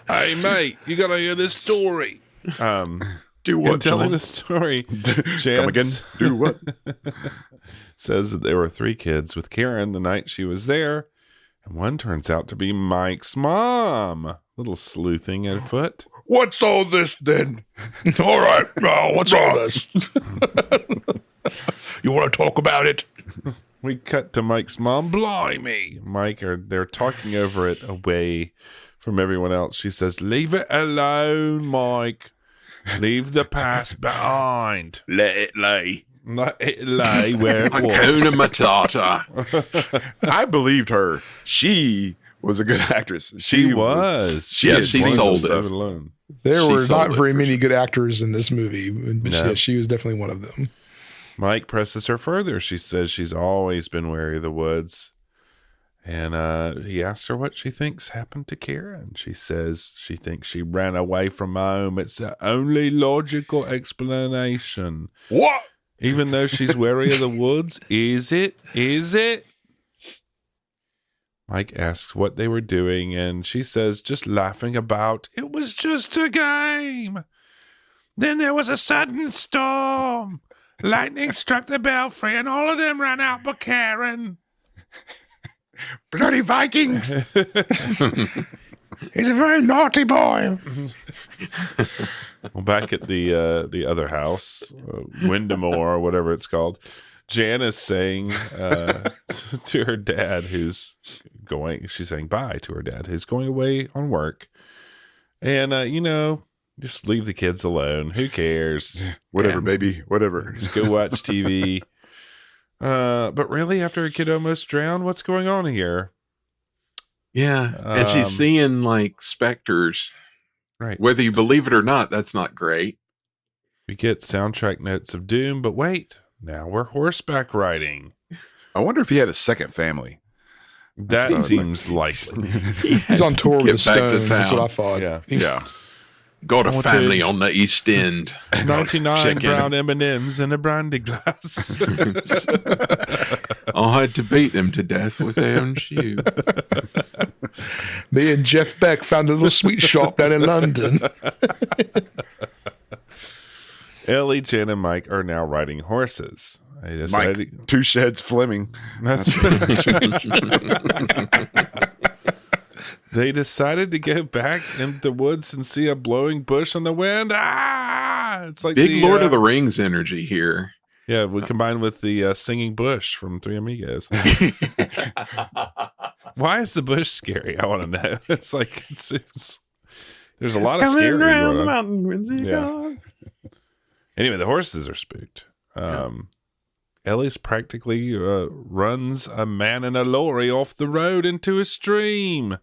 Speaker 3: Hey, mate, you got to hear this story.
Speaker 4: Do what,
Speaker 3: telling
Speaker 4: John?
Speaker 3: the story.
Speaker 5: Come again? Do what?
Speaker 3: Says that there were 3 kids with Karen the night she was there, and one turns out to be Mike's mom. Little sleuthing at foot.
Speaker 5: What's all this then?
Speaker 6: All right. What's all this? You want to talk about it?
Speaker 3: We cut to Mike's mom. Blimey. They're talking over it away from everyone else. She says, leave it alone, Mike. Leave the past behind.
Speaker 5: Let it lay.
Speaker 3: Let it lay where it was.
Speaker 4: Hakuna Matata.
Speaker 5: I believed her. She was a good actress.
Speaker 3: She was.
Speaker 4: She sold it.
Speaker 3: Alone.
Speaker 6: There were not very many good actors in this movie, but she was definitely one of them.
Speaker 3: Mike presses her further. She says she's always been wary of the woods. And he asks her what she thinks happened to Karen. She says she thinks she ran away from home. It's the only logical explanation.
Speaker 5: What?
Speaker 3: Even though she's wary of the woods, is it? Is it? Mike asks what they were doing, and she says, just laughing about, it was just a game. Then there was a sudden storm. Lightning struck the belfry, and all of them ran out but Karen.
Speaker 5: Bloody Vikings.
Speaker 6: He's a very naughty boy.
Speaker 3: Well, back at the other house, Windemore or whatever it's called, Jan is saying to her dad she's saying bye to her dad who's going away on work. And, just leave the kids alone. Who cares?
Speaker 5: Whatever, baby. Whatever.
Speaker 3: Just go watch TV. But really, after a kid almost drowned, what's going on here?
Speaker 4: Yeah. And she's seeing like specters.
Speaker 3: Right.
Speaker 4: Whether you believe it or not, that's not great.
Speaker 3: We get soundtrack notes of doom, but wait, now we're horseback riding.
Speaker 5: I wonder if he had a second family.
Speaker 3: That seems likely.
Speaker 6: He's on tour with the
Speaker 4: Get back to
Speaker 6: Stones. That's
Speaker 4: town.
Speaker 6: what I thought.
Speaker 3: Yeah.
Speaker 5: Yeah.
Speaker 4: Got a
Speaker 3: want
Speaker 4: family
Speaker 3: to-
Speaker 4: on the East End.
Speaker 3: 99
Speaker 4: Chicken.
Speaker 3: brown M&Ms in a brandy glass.
Speaker 4: I had to beat them to death with their own shoe.
Speaker 6: Me and Jeff Beck found a little sweet shop down in London.
Speaker 3: Ellie, Jen, and Mike are now riding horses. They decided
Speaker 5: Mike, Two Sheds Fleming.
Speaker 3: That's They decided to go back into the woods and see a blowing bush in the wind. It's like
Speaker 4: Big
Speaker 3: the,
Speaker 4: Lord of the Rings energy here.
Speaker 3: Yeah, we combined with the singing bush from Three Amigos. Why is the bush scary? I want to know. It's like there's a lot of scary going on.
Speaker 4: mountain.
Speaker 3: Yeah. Anyway, the horses are spooked. Ellie's practically runs a man in a lorry off the road into a stream.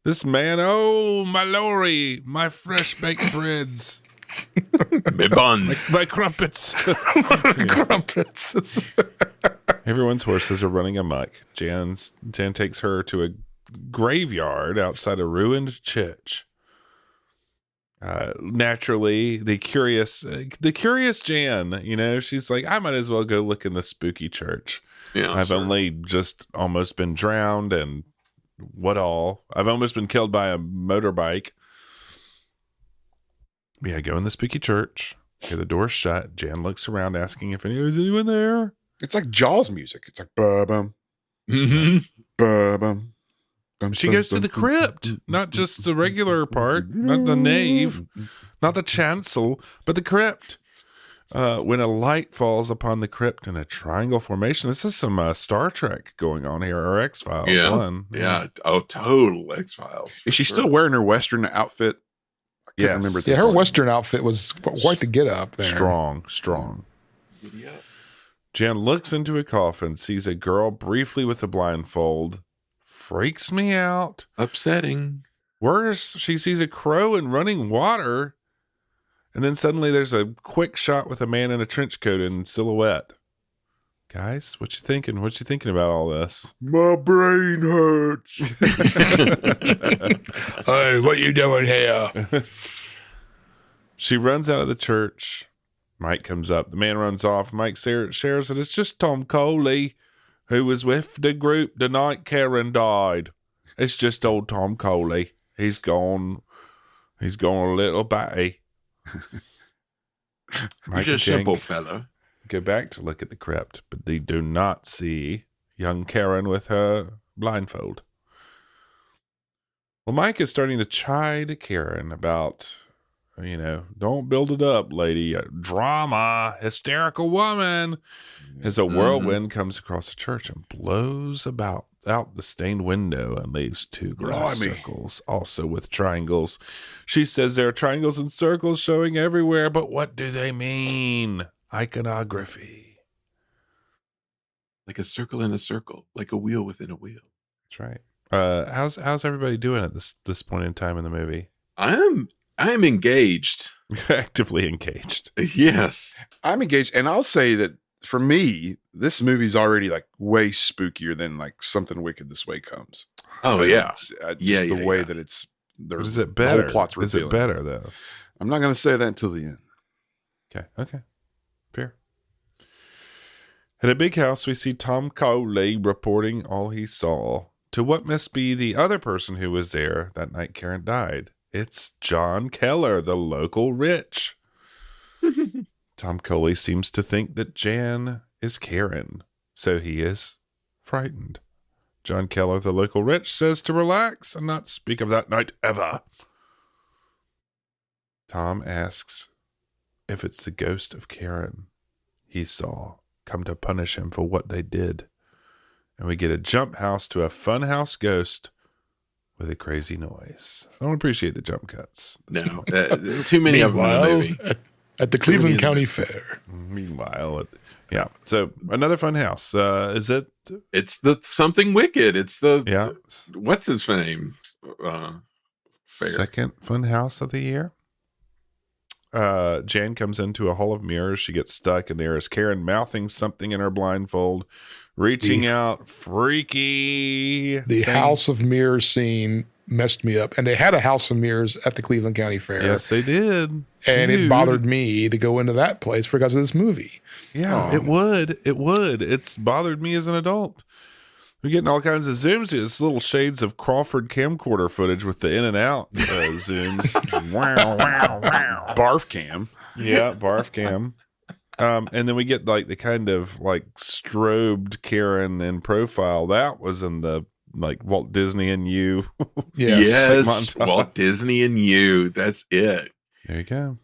Speaker 3: This man, oh, my lorry, my fresh baked breads,
Speaker 4: Me buns.
Speaker 3: my crumpets.
Speaker 6: Crumpets.
Speaker 3: Everyone's horses are running amok. Jan takes her to a graveyard outside a ruined church. Naturally, the curious Jan, she's like, I might as well go look in the spooky church.
Speaker 4: Yeah,
Speaker 3: I've
Speaker 4: sure.
Speaker 3: only just almost been drowned and what all. I've almost been killed by a motorbike. Yeah, go in the spooky church. Hear the door's shut. Jan looks around asking if is anyone there.
Speaker 5: It's like Jaws music. It's like ba-bum,
Speaker 4: Mhm.
Speaker 5: ba-bum.
Speaker 3: She goes to the crypt, not just the regular part, not the nave, not the chancel, but the crypt. When a light falls upon the crypt in a triangle formation, this is some Star Trek going on here, or X-Files.
Speaker 4: Yeah.
Speaker 3: One.
Speaker 4: Yeah. Oh, total X-Files.
Speaker 5: Is she still wearing her Western outfit? I can't
Speaker 3: Yes.
Speaker 5: remember.
Speaker 6: Yeah, her Western outfit was quite the get up there.
Speaker 3: Strong. Jan looks into a coffin, sees a girl briefly with a blindfold. Freaks me out.
Speaker 4: Upsetting.
Speaker 3: Worse, she sees a crow in running water. And then suddenly there's a quick shot with a man in a trench coat in silhouette. Guys, what you thinking? What you thinking about all this?
Speaker 5: My brain hurts.
Speaker 6: Hey, what you doing here?
Speaker 3: She runs out of the church. Mike comes up. The man runs off. Mike shares that it's just Tom Coley, who was with the group the night Karen died. It's just old Tom Coley. He's gone a little batty. Mike
Speaker 4: He's a
Speaker 3: and Jen
Speaker 4: simple fellow.
Speaker 3: go back to look at the crypt, but they do not see young Karen with her blindfold. Well, Mike is starting to chide Karen about, don't build it up, lady. Drama, hysterical woman. As a whirlwind comes across the church and blows out the stained window and leaves two glass
Speaker 5: Blimey.
Speaker 3: circles, also with triangles. She says there are triangles and circles showing everywhere, but what do they mean? Iconography.
Speaker 4: Like a circle in a circle. Like a wheel within a wheel.
Speaker 3: That's right. How's everybody doing at this point in time in the movie?
Speaker 4: I am engaged.
Speaker 3: Actively engaged.
Speaker 4: Yes.
Speaker 5: I'm engaged, and I'll say that for me, this movie's already like way spookier than like Something Wicked This Way Comes.
Speaker 4: Oh, yeah.
Speaker 5: Just
Speaker 4: Yeah,
Speaker 5: the
Speaker 4: yeah,
Speaker 5: way
Speaker 4: yeah.
Speaker 5: that it's.
Speaker 3: But is it
Speaker 5: the whole
Speaker 3: better?
Speaker 5: plot's
Speaker 3: Is it
Speaker 5: revealing.
Speaker 3: better though?
Speaker 5: I'm not going to say that until the end.
Speaker 3: Okay. Fair. At a big house, we see Tom Coley reporting all he saw to what must be the other person who was there that night Karen died. It's John Keller, the local rich. Tom Coley seems to think that Jan is Karen, so he is frightened. John Keller, the local rich, says to relax and not speak of that night ever. Tom asks if it's the ghost of Karen he saw come to punish him for what they did. And we get a jump house to a fun house ghost with a crazy noise. I don't appreciate the jump cuts.
Speaker 4: No. Too many of them in the movie.
Speaker 6: At the Cleveland County Fair.
Speaker 3: Meanwhile, yeah. So another fun house. Is it?
Speaker 4: It's the Something Wicked. It's the
Speaker 3: Yeah.
Speaker 4: what's his name? Fair.
Speaker 3: Second fun house of the year. Jan comes into a hall of mirrors. She gets stuck, and there is Karen mouthing something in her blindfold, reaching out, freaky.
Speaker 6: The House of Mirrors scene messed me up. And they had a House of Mirrors at the Cleveland County Fair.
Speaker 3: Yes, they did.
Speaker 6: And it bothered me to go into that place because of this movie.
Speaker 3: Yeah, it would. It would. It's bothered me as an adult. We're getting all kinds of zooms. It's little shades of Crawford camcorder footage with the in and out zooms. Wow, wow, wow.
Speaker 5: Barf cam.
Speaker 3: Yeah, barf cam. And then we get like the kind of like strobed Karen in profile. That was in the like Walt Disney and You.
Speaker 4: Yes, Walt Disney and You. That's it.
Speaker 3: There you go.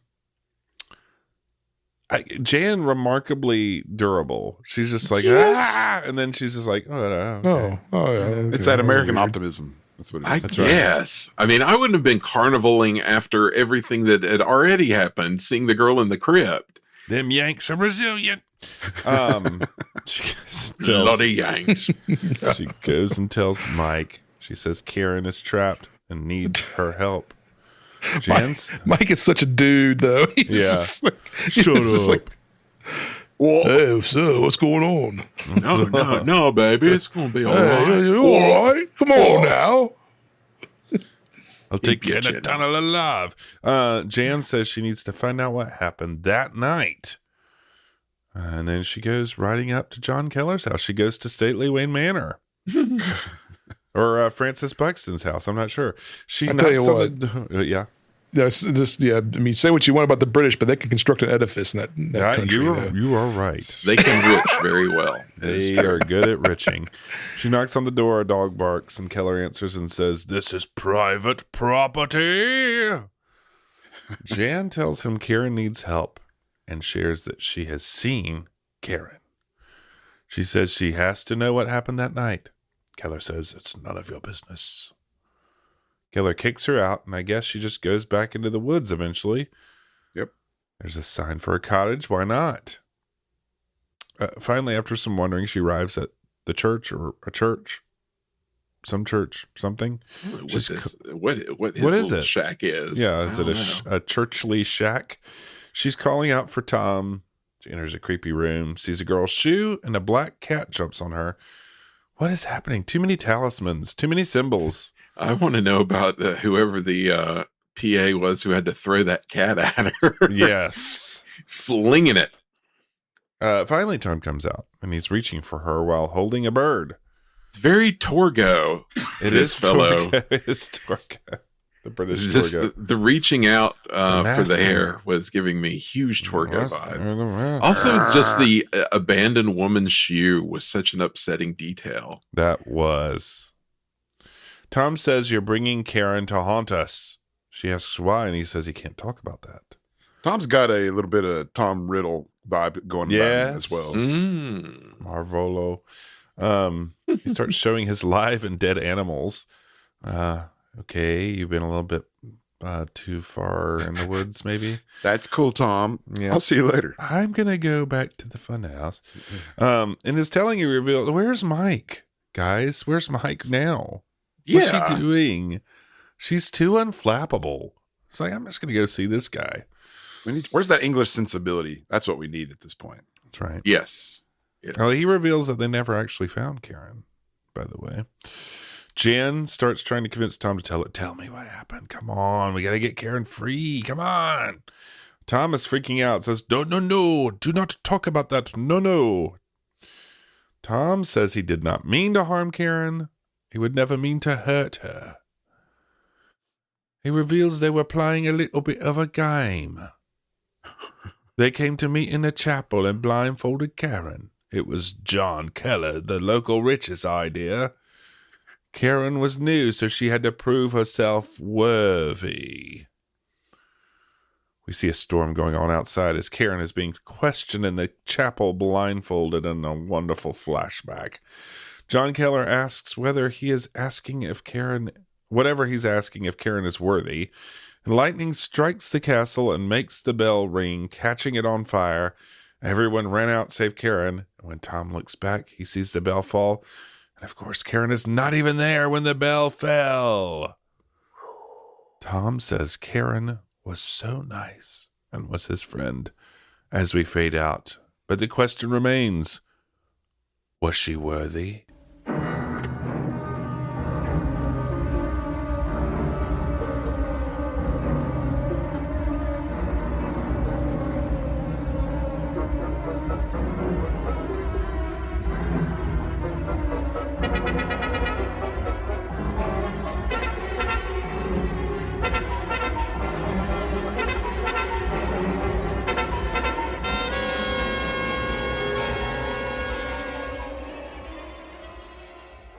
Speaker 3: Jan, remarkably durable. She's just like, and then she's just like, okay.
Speaker 5: It's that American optimism. That's what it is.
Speaker 4: I guess. I mean, I wouldn't have been carnivaling after everything that had already happened, seeing the girl in the crypt.
Speaker 3: Them Yanks are resilient.
Speaker 4: Bloody Yanks.
Speaker 3: She goes and tells Mike. She says Karen is trapped and needs her help.
Speaker 6: Mike is such a dude, though. He's shut up. Like, hey, so what's going on?
Speaker 4: No, baby. It's going to be all right.
Speaker 6: You all right? Come on now.
Speaker 3: I'll take you in a tunnel alive. Jan says she needs to find out what happened that night. And then she goes riding up to John Keller's house. She goes to stately Wayne Manor. Or Francis Buxton's house. I'm not sure.
Speaker 6: I'll tell you what.
Speaker 3: Yeah.
Speaker 6: I mean, say what you want about the British, but they can construct an edifice in that country.
Speaker 3: You are right.
Speaker 4: They can rich very well.
Speaker 3: They are good at riching. She knocks on the door, a dog barks, and Keller answers and says, "This is private property." Jan tells him Karen needs help and shares that she has seen Karen. She says she has to know what happened that night. Keller says, "It's none of your business." Keller kicks her out, and I guess she just goes back into the woods eventually.
Speaker 5: Yep.
Speaker 3: There's a sign for a cottage. Why not? Finally, after some wondering, she arrives at the church or a church. Some church, something.
Speaker 4: What is it? Shack is.
Speaker 3: Yeah, is it a churchly shack? She's calling out for Tom. She enters a creepy room, sees a girl's shoe, and a black cat jumps on her. What is happening? Too many talismans, too many symbols.
Speaker 4: I want to know about whoever the PA was who had to throw that cat at her.
Speaker 3: Yes.
Speaker 4: Flinging it.
Speaker 3: Finally, Tom comes out, and he's reaching for her while holding a bird.
Speaker 4: It's very Torgo.
Speaker 3: It is fellow. It is Torgo. The British Torgo.
Speaker 4: The reaching out for the hair was giving me huge Torgo vibes. Also, just the abandoned woman's shoe was such an upsetting detail.
Speaker 3: That was. Tom says, "You're bringing Karen to haunt us." She asks why, and he says he can't talk about that.
Speaker 5: Tom's got a little bit of Tom Riddle vibe going on as well.
Speaker 3: Marvolo. He starts showing his live and dead animals. Okay, you've been a little bit too far in the woods, maybe.
Speaker 5: That's cool, Tom.
Speaker 3: Yeah.
Speaker 5: I'll see you later.
Speaker 3: I'm going to go back to the fun house. In his telling, he revealed, where's Mike? Guys, where's Mike now? What's she doing? She's too unflappable. It's like, I'm just going to go see this guy.
Speaker 5: Where's that English sensibility? That's what we need at this point.
Speaker 3: That's right.
Speaker 4: Yes.
Speaker 3: Well, he reveals that they never actually found Karen, by the way. Jan starts trying to convince Tom to tell me what happened. Come on, we got to get Karen free. Come on. Tom is freaking out, says, no, do not talk about that. No. Tom says he did not mean to harm Karen. He would never mean to hurt her. He reveals they were playing a little bit of a game. They came to meet in the chapel and blindfolded Karen. It was John Keller, the local rich's idea. Karen was new, so she had to prove herself worthy. We see a storm going on outside as Karen is being questioned in the chapel blindfolded in a wonderful flashback. John Keller asks whatever he's asking if Karen is worthy. And lightning strikes the castle and makes the bell ring, catching it on fire. Everyone ran out save Karen. And when Tom looks back, he sees the bell fall. And of course, Karen is not even there when the bell fell. Tom says Karen was so nice. and was his friend as we fade out. But the question remains, was she worthy?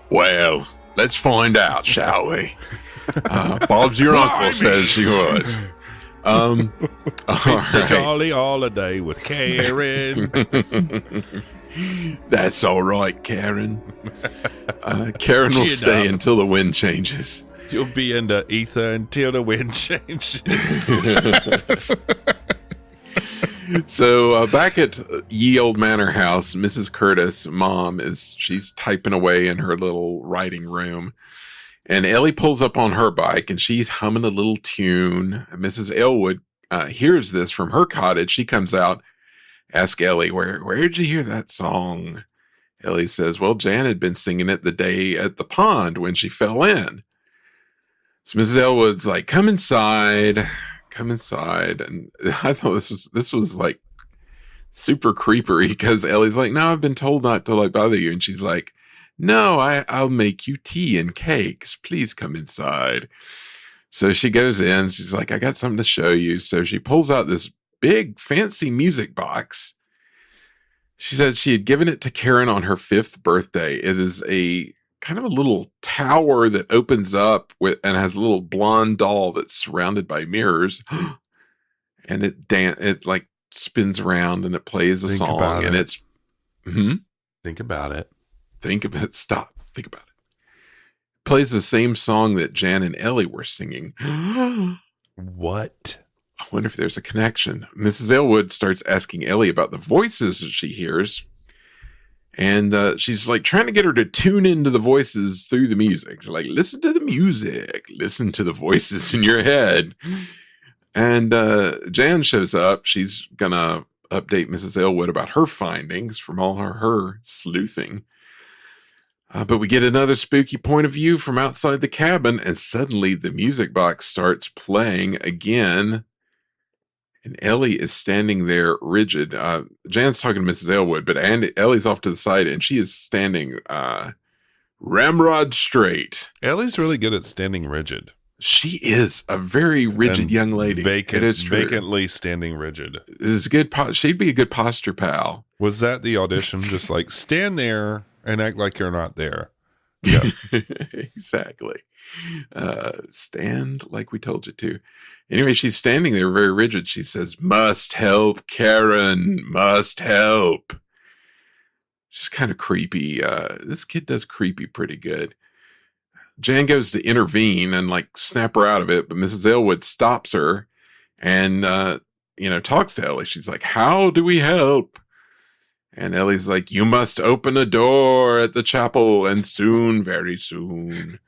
Speaker 4: Well, let's find out, shall we? Bob's your uncle says she was.
Speaker 3: It's a jolly holiday with Karen.
Speaker 4: That's all right, Karen. Karen will
Speaker 3: Chin
Speaker 4: stay
Speaker 3: up.
Speaker 4: until the wind changes.
Speaker 3: You'll be in the ether until the wind changes.
Speaker 4: So back at Ye Old Manor House, Mrs. Curtis, mom, she's typing away in her little writing room. And Ellie pulls up on her bike and she's humming a little tune. Mrs. Elwood hears this from her cottage. She comes out, asks Ellie, where did you hear that song? Ellie says, well, Jan had been singing it the day at the pond when she fell in. So Mrs. Elwood's like, come inside. And I thought this was like super creepery because Ellie's like, no, I've been told not to like bother you. And she's like, no, I'll make you tea and cakes. Please come inside. So she goes in. She's like, I got something to show you. So she pulls out this big fancy music box. She said she had given it to Karen on her 5th birthday. It is a kind of a little tower that opens up and has a little blonde doll that's surrounded by mirrors. And it like spins around and it plays a song. And it's...
Speaker 3: Think about it.
Speaker 4: Stop. Think about it. Plays the same song that Jan and Ellie were singing.
Speaker 3: What?
Speaker 4: I wonder if there's a connection. Mrs. Elwood starts asking Ellie about the voices that she hears. And she's like trying to get her to tune into the voices through the music. She's like, listen to the music. Listen to the voices in your head. And Jan shows up. She's going to update Mrs. Elwood about her findings from all her sleuthing. But we get another spooky point of view from outside the cabin. And suddenly the music box starts playing again. And Ellie is standing there rigid. Jan's talking to Mrs. Elwood, but Ellie's off to the side, and she is standing ramrod straight.
Speaker 3: Ellie's really good at standing rigid.
Speaker 4: She is a very rigid
Speaker 3: And
Speaker 4: young lady. It is true.
Speaker 3: Vacantly standing rigid.
Speaker 4: It's good. She'd be a good posture pal.
Speaker 3: Was that the audition? Just like stand there and act like you're not there. Yeah,
Speaker 4: Exactly. Stand like we told you to. Anyway, she's standing there very rigid. She says, must help, Karen, must help. She's kind of creepy. This kid does creepy pretty good. Jan goes to intervene and like snap her out of it, but Mrs. Elwood stops her and, talks to Ellie. She's like, how do we help? And Ellie's like, you must open a door at the chapel and soon, very soon.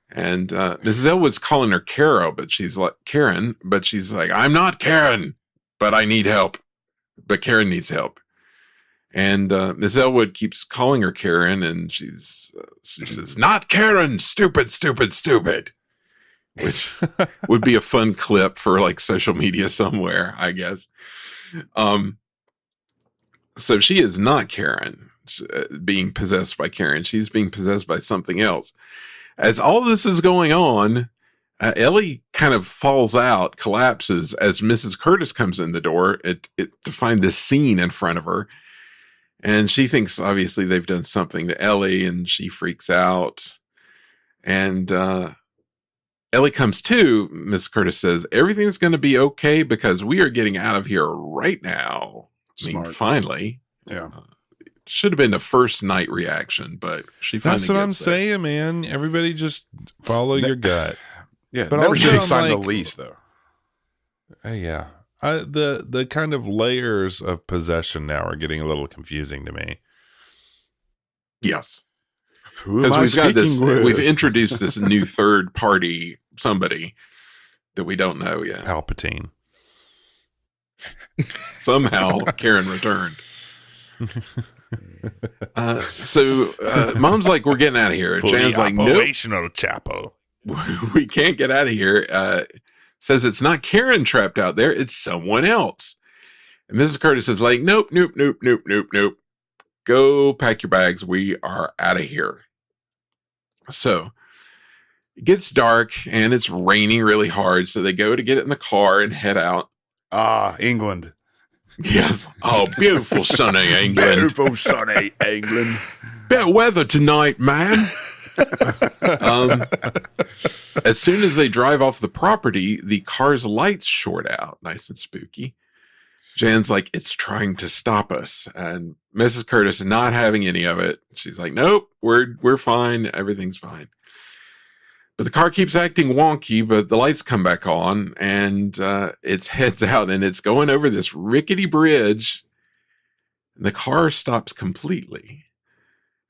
Speaker 4: And Mrs. Elwood's calling her Karen, but she's like, I'm not Karen, but I need help. But Karen needs help. And Miss Elwood keeps calling her Karen, and she says, not Karen, stupid, stupid, stupid. Which would be a fun clip for like social media somewhere, I guess. So she is not Karen being possessed by Karen. She's being possessed by something else. As all this is going on, Ellie kind of falls out, collapses as Mrs. Curtis comes in the door to find this scene in front of her. And she thinks, obviously, they've done something to Ellie, and she freaks out. And Ellie comes to. Miss Curtis says, everything's going to be okay because we are getting out of here right now.
Speaker 5: Smart.
Speaker 4: I mean, finally.
Speaker 5: Yeah.
Speaker 4: Should have been a first night reaction, but she finally
Speaker 3: that's what I'm
Speaker 4: gets there.
Speaker 3: saying, man. Everybody just follow your gut.
Speaker 5: Yeah,
Speaker 3: But
Speaker 5: never
Speaker 3: also,
Speaker 5: should have
Speaker 3: I'm
Speaker 5: signed the
Speaker 3: like-
Speaker 5: lease, though.
Speaker 3: Yeah. The kind of layers of possession now are getting a little confusing to me.
Speaker 4: Yes.
Speaker 5: Who am
Speaker 4: Because
Speaker 5: I
Speaker 4: we've got this,
Speaker 5: speaking with?
Speaker 4: we've introduced this new third party, somebody that we don't know yet.
Speaker 3: Palpatine.
Speaker 4: Somehow Karen returned. So Mom's like, we're getting out of here. Jan's like, nope,
Speaker 3: Chapo.
Speaker 4: we can't get out of here. Says it's not Karen trapped out there, it's someone else. And Mrs. Curtis is like, nope. Go pack your bags. We are out of here. So it gets dark and it's raining really hard. So they go to get it in the car and head out.
Speaker 5: England.
Speaker 4: Yes. Oh, beautiful sunny England.
Speaker 5: Beautiful sunny England.
Speaker 4: Better weather tonight, man. As soon as they drive off the property, the car's lights short out. Nice and spooky. Jan's like, it's trying to stop us. And Mrs. Curtis not having any of it. She's like, nope, we're fine. Everything's fine. But the car keeps acting wonky, but the lights come back on and it heads out and it's going over this rickety bridge. And the car stops completely.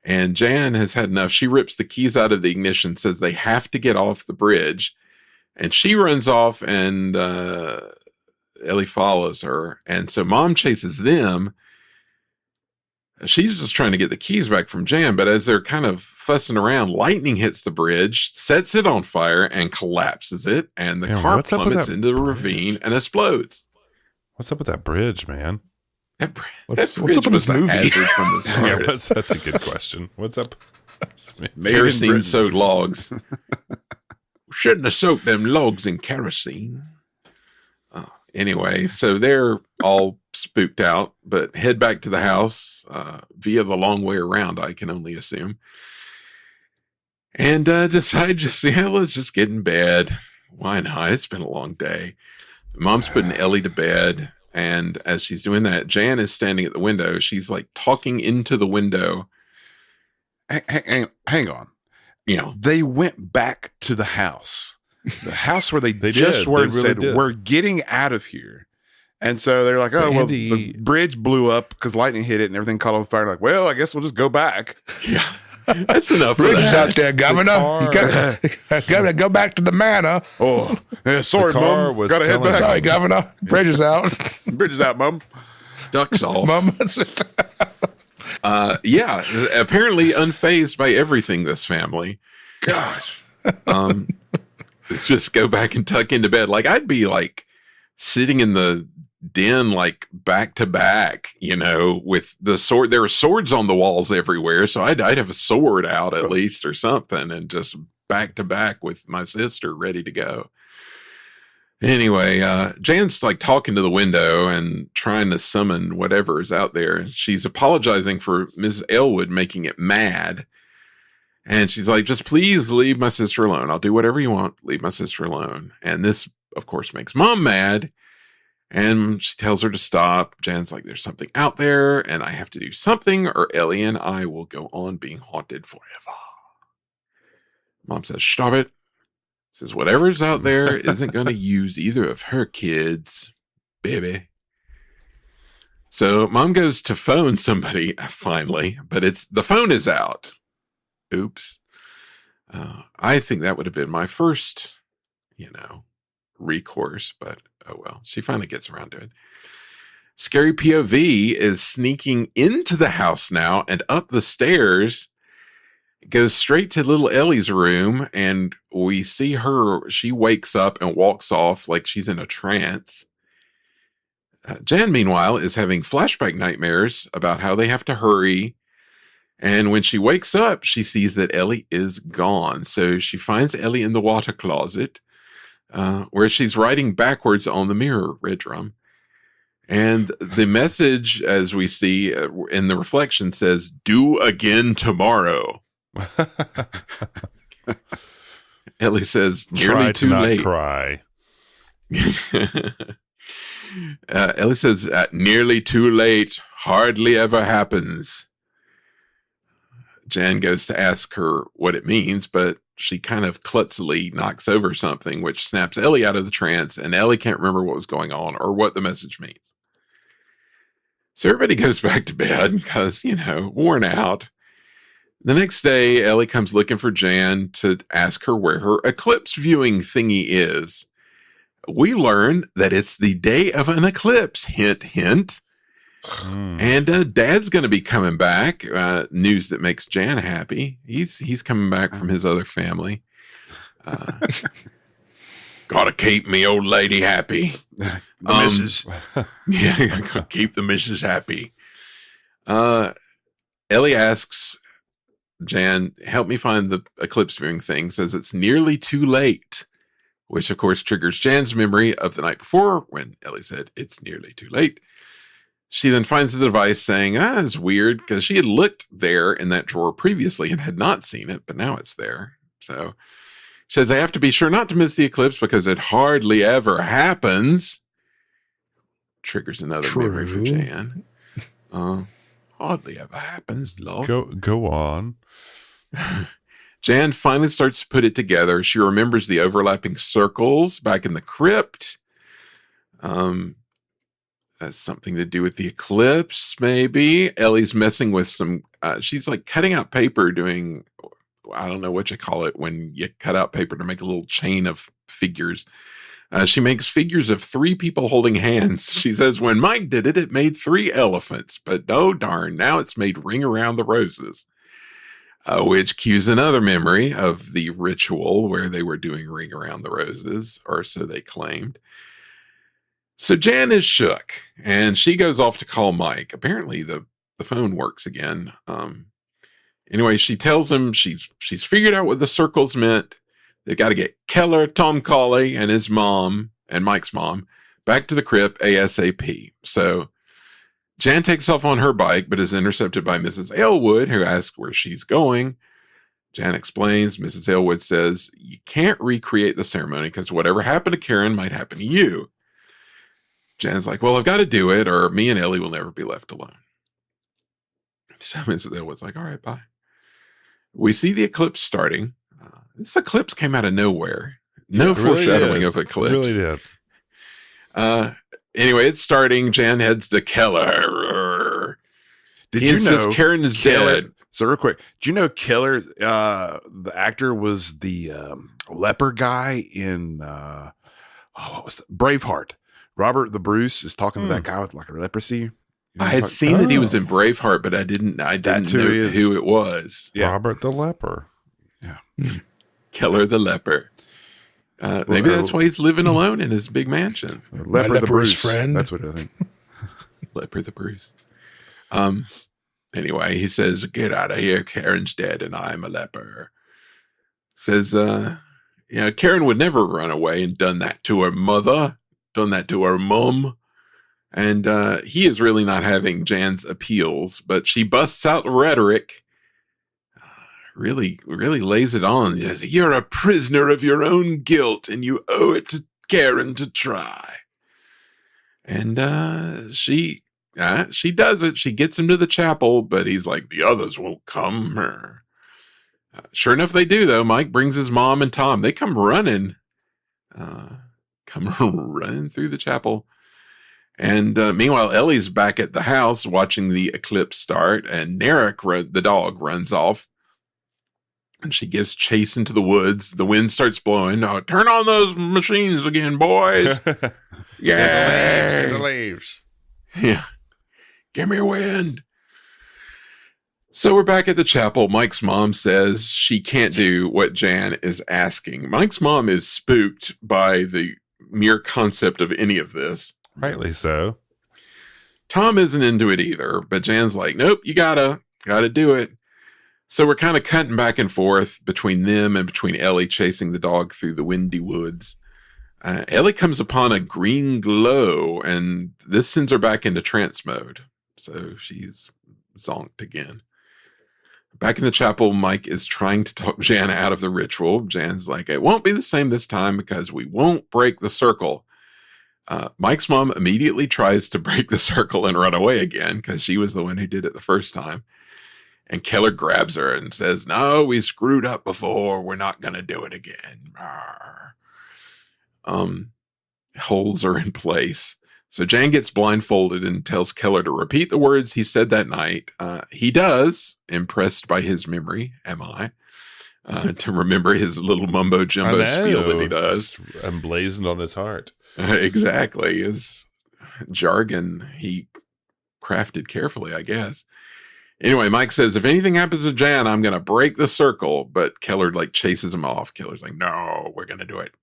Speaker 4: And Jan has had enough. She rips the keys out of the ignition, says they have to get off the bridge. And she runs off and Ellie follows her. And so Mom chases them. She's just trying to get the keys back from Jan, but as they're kind of fussing around, lightning hits the bridge, sets it on fire, and collapses it, and the car plummets into the ravine and explodes.
Speaker 3: What's up with that bridge, man?
Speaker 6: What's up with this movie?
Speaker 4: From the
Speaker 3: Yeah, that's a good question. What's up?
Speaker 4: Kerosene soaked logs. Shouldn't have soaked them logs in kerosene. Anyway, so they're all spooked out, but head back to the house via the long way around, I can only assume. And decide let's just get in bed. Why not? It's been a long day. Mom's putting Ellie to bed. And as she's doing that, Jan is standing at the window. She's like talking into the window.
Speaker 5: Hang on.
Speaker 4: You know,
Speaker 5: they went back to the house. The house where they
Speaker 3: just
Speaker 5: were and said, we're getting out of here. And so they're like, oh, Andy, well, the bridge blew up because lightning hit it and everything caught on fire. Like, well, I guess we'll just go back.
Speaker 4: Yeah, that's enough.
Speaker 6: Bridge is out there, Governor. You gotta go back to the manor.
Speaker 5: Oh, yeah, sorry, Mom. Gotta head back.
Speaker 6: Sorry, Governor. Bridge is out.
Speaker 5: Bridge is out, Mom.
Speaker 4: Ducks off.
Speaker 6: Mom, that's it.
Speaker 4: Yeah, apparently unfazed by everything, this family.
Speaker 5: Gosh.
Speaker 4: Just go back and tuck into bed. Like, I'd be like sitting in the den, like back to back, with the sword. There were swords on the walls everywhere. So I'd have a sword out at least or something and just back to back with my sister ready to go. Anyway, Jan's like talking to the window and trying to summon whatever is out there. She's apologizing for Mrs. Elwood making it mad. And she's like, just please leave my sister alone. I'll do whatever you want. Leave my sister alone. And this, of course, makes Mom mad. And she tells her to stop. Jan's like, there's something out there and I have to do something or Ellie and I will go on being haunted forever. Mom says, stop it. Says, whatever's out there isn't going to use either of her kids, baby. So Mom goes to phone somebody finally, but the phone is out. Oops. I think that would have been my first, recourse, but oh well. She finally gets around to it. Scary POV is sneaking into the house now and up the stairs. Goes straight to little Ellie's room, and we see her. She wakes up and walks off like she's in a trance. Jan, meanwhile, is having flashback nightmares about how they have to hurry. And when she wakes up, she sees that Ellie is gone. So she finds Ellie in the water closet, where she's writing backwards on the mirror, Red Drum. And the message, as we see in the reflection, says, "Do again tomorrow." Ellie says, "Nearly too late."
Speaker 3: Cry.
Speaker 4: Ellie says, "Nearly too late. Hardly ever happens." Jan goes to ask her what it means, but she kind of klutzily knocks over something, which snaps Ellie out of the trance, and Ellie can't remember what was going on or what the message means. So everybody goes back to bed because, worn out. The next day, Ellie comes looking for Jan to ask her where her eclipse viewing thingy is. we learn that it's the day of an eclipse. Hint, hint. And Dad's going to be coming back. News that makes Jan happy. He's coming back from his other family. Gotta keep me old lady happy.
Speaker 5: The missus.
Speaker 4: Yeah, gotta keep the missus happy. Ellie asks Jan, help me find the eclipse viewing thing. Says it's nearly too late, which of course triggers Jan's memory of the night before when Ellie said it's nearly too late. She then finds the device saying, it's weird because she had looked there in that drawer previously and had not seen it, but now it's there. So she says, I have to be sure not to miss the eclipse because it hardly ever happens. Triggers another memory for Jan. Hardly ever happens, love.
Speaker 3: Go on.
Speaker 4: Jan finally starts to put it together. She remembers the overlapping circles back in the crypt. That's something to do with the eclipse, maybe. Ellie's messing with some, she's like cutting out paper, doing, I don't know what you call it, when you cut out paper to make a little chain of figures. She makes figures of 3 people holding hands. She says, when Mike did it, it made 3 elephants, but oh darn, now it's made Ring Around the Roses. Which cues another memory of the ritual where they were doing Ring Around the Roses, or so they claimed. So Jan is shook, and she goes off to call Mike. Apparently the phone works again. Anyway, she tells him she's figured out what the circles meant. They've got to get Keller, Tom Colley, and his mom, and Mike's mom, back to the crypt ASAP. So Jan takes off on her bike, but is intercepted by Mrs. Aylwood, who asks where she's going. Jan explains. Mrs. Aylwood says, you can't recreate the ceremony because whatever happened to Karen might happen to you. Jan's like, well, I've got to do it or me and Ellie will never be left alone. So Mrs. Aylwood's like, all right, bye. We see the eclipse starting. This eclipse came out of nowhere. No foreshadowing of eclipse.
Speaker 3: It really did.
Speaker 4: Anyway, it's starting. Jan heads to Keller.
Speaker 5: Did
Speaker 4: He
Speaker 5: you
Speaker 4: insists
Speaker 5: know
Speaker 4: Karen is
Speaker 5: Keller,
Speaker 4: dead?
Speaker 5: So real quick, do you know Keller, the actor, was the leper guy in what was that? Braveheart? Robert the Bruce is talking to that guy with like a leprosy. You know
Speaker 4: I had seen that he was in Braveheart, but I didn't know who it was.
Speaker 5: Yeah.
Speaker 3: Robert the Leper.
Speaker 5: Yeah.
Speaker 4: Keller the leper. Maybe that's why he's living alone in his big mansion.
Speaker 5: Leper the Bruce
Speaker 6: friend.
Speaker 5: That's what I think.
Speaker 4: Leper the Bruce. Anyway, he says, get out of here. Karen's dead and I'm a leper. Says, Karen would never run away and done that to her mother, done that to her mom. And he is really not having Jan's appeals, but she busts out rhetoric. Really lays it on. You're a prisoner of your own guilt and you owe it to Karen to try. And she does it. She gets him to the chapel, but he's like, the others won't come. Sure enough, they do, though. Mike brings his mom and Tom. They come running through the chapel. And meanwhile, Ellie's back at the house watching the eclipse start, and Narek, the dog, runs off. And she gives chase into the woods. The wind starts blowing. Oh, turn on those machines again, boys.
Speaker 3: Get the leaves.
Speaker 4: Yeah. Give me a wind. So we're back at the chapel. Mike's mom says she can't do what Jan is asking. Mike's mom is spooked by the mere concept of any of this.
Speaker 3: Rightly so.
Speaker 4: Tom isn't into it either, but Jan's like, nope, you gotta do it. So we're kind of cutting back and forth between them and between Ellie chasing the dog through the windy woods. Ellie comes upon a green glow, and this sends her back into trance mode. So she's zonked again. Back in the chapel, Mike is trying to talk Jan out of the ritual. Jan's like, it won't be the same this time because we won't break the circle. Mike's mom immediately tries to break the circle and run away again because she was the one who did it the first time. And Keller grabs her and says, no, we screwed up before. We're not going to do it again. Holds her in place. So Jan gets blindfolded and tells Keller to repeat the words he said that night. He does, impressed by his memory, am I. to remember his little mumbo jumbo spiel that he does.
Speaker 3: Just emblazoned on his heart.
Speaker 4: Exactly. His jargon he crafted carefully, I guess. Anyway, Mike says, if anything happens to Jan, I'm going to break the circle. But Keller like chases him off. Keller's like, no, we're going to do it.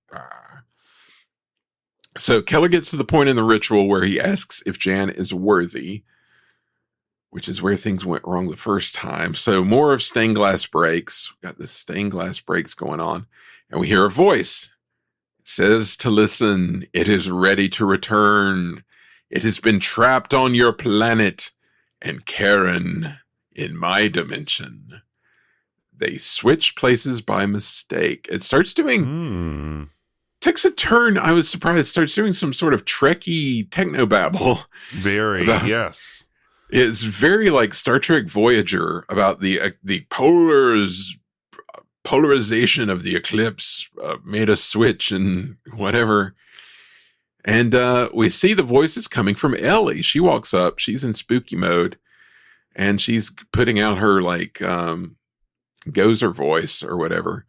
Speaker 4: So Keller gets to the point in the ritual where he asks if Jan is worthy, which is where things went wrong the first time. So more of stained glass breaks. We've got this stained glass breaks going on. And we hear a voice. It says to listen, it is ready to return. It has been trapped on your planet. And Karen in my dimension. They switch places by mistake. It starts doing... Takes a turn. I was surprised. Starts doing some sort of Trekky technobabble.
Speaker 3: Very, yes.
Speaker 4: It's very like Star Trek Voyager about the polarization of the eclipse made a switch and whatever. And we see the voices coming from Ellie. She walks up. She's in spooky mode, and she's putting out her like Gozer voice or whatever,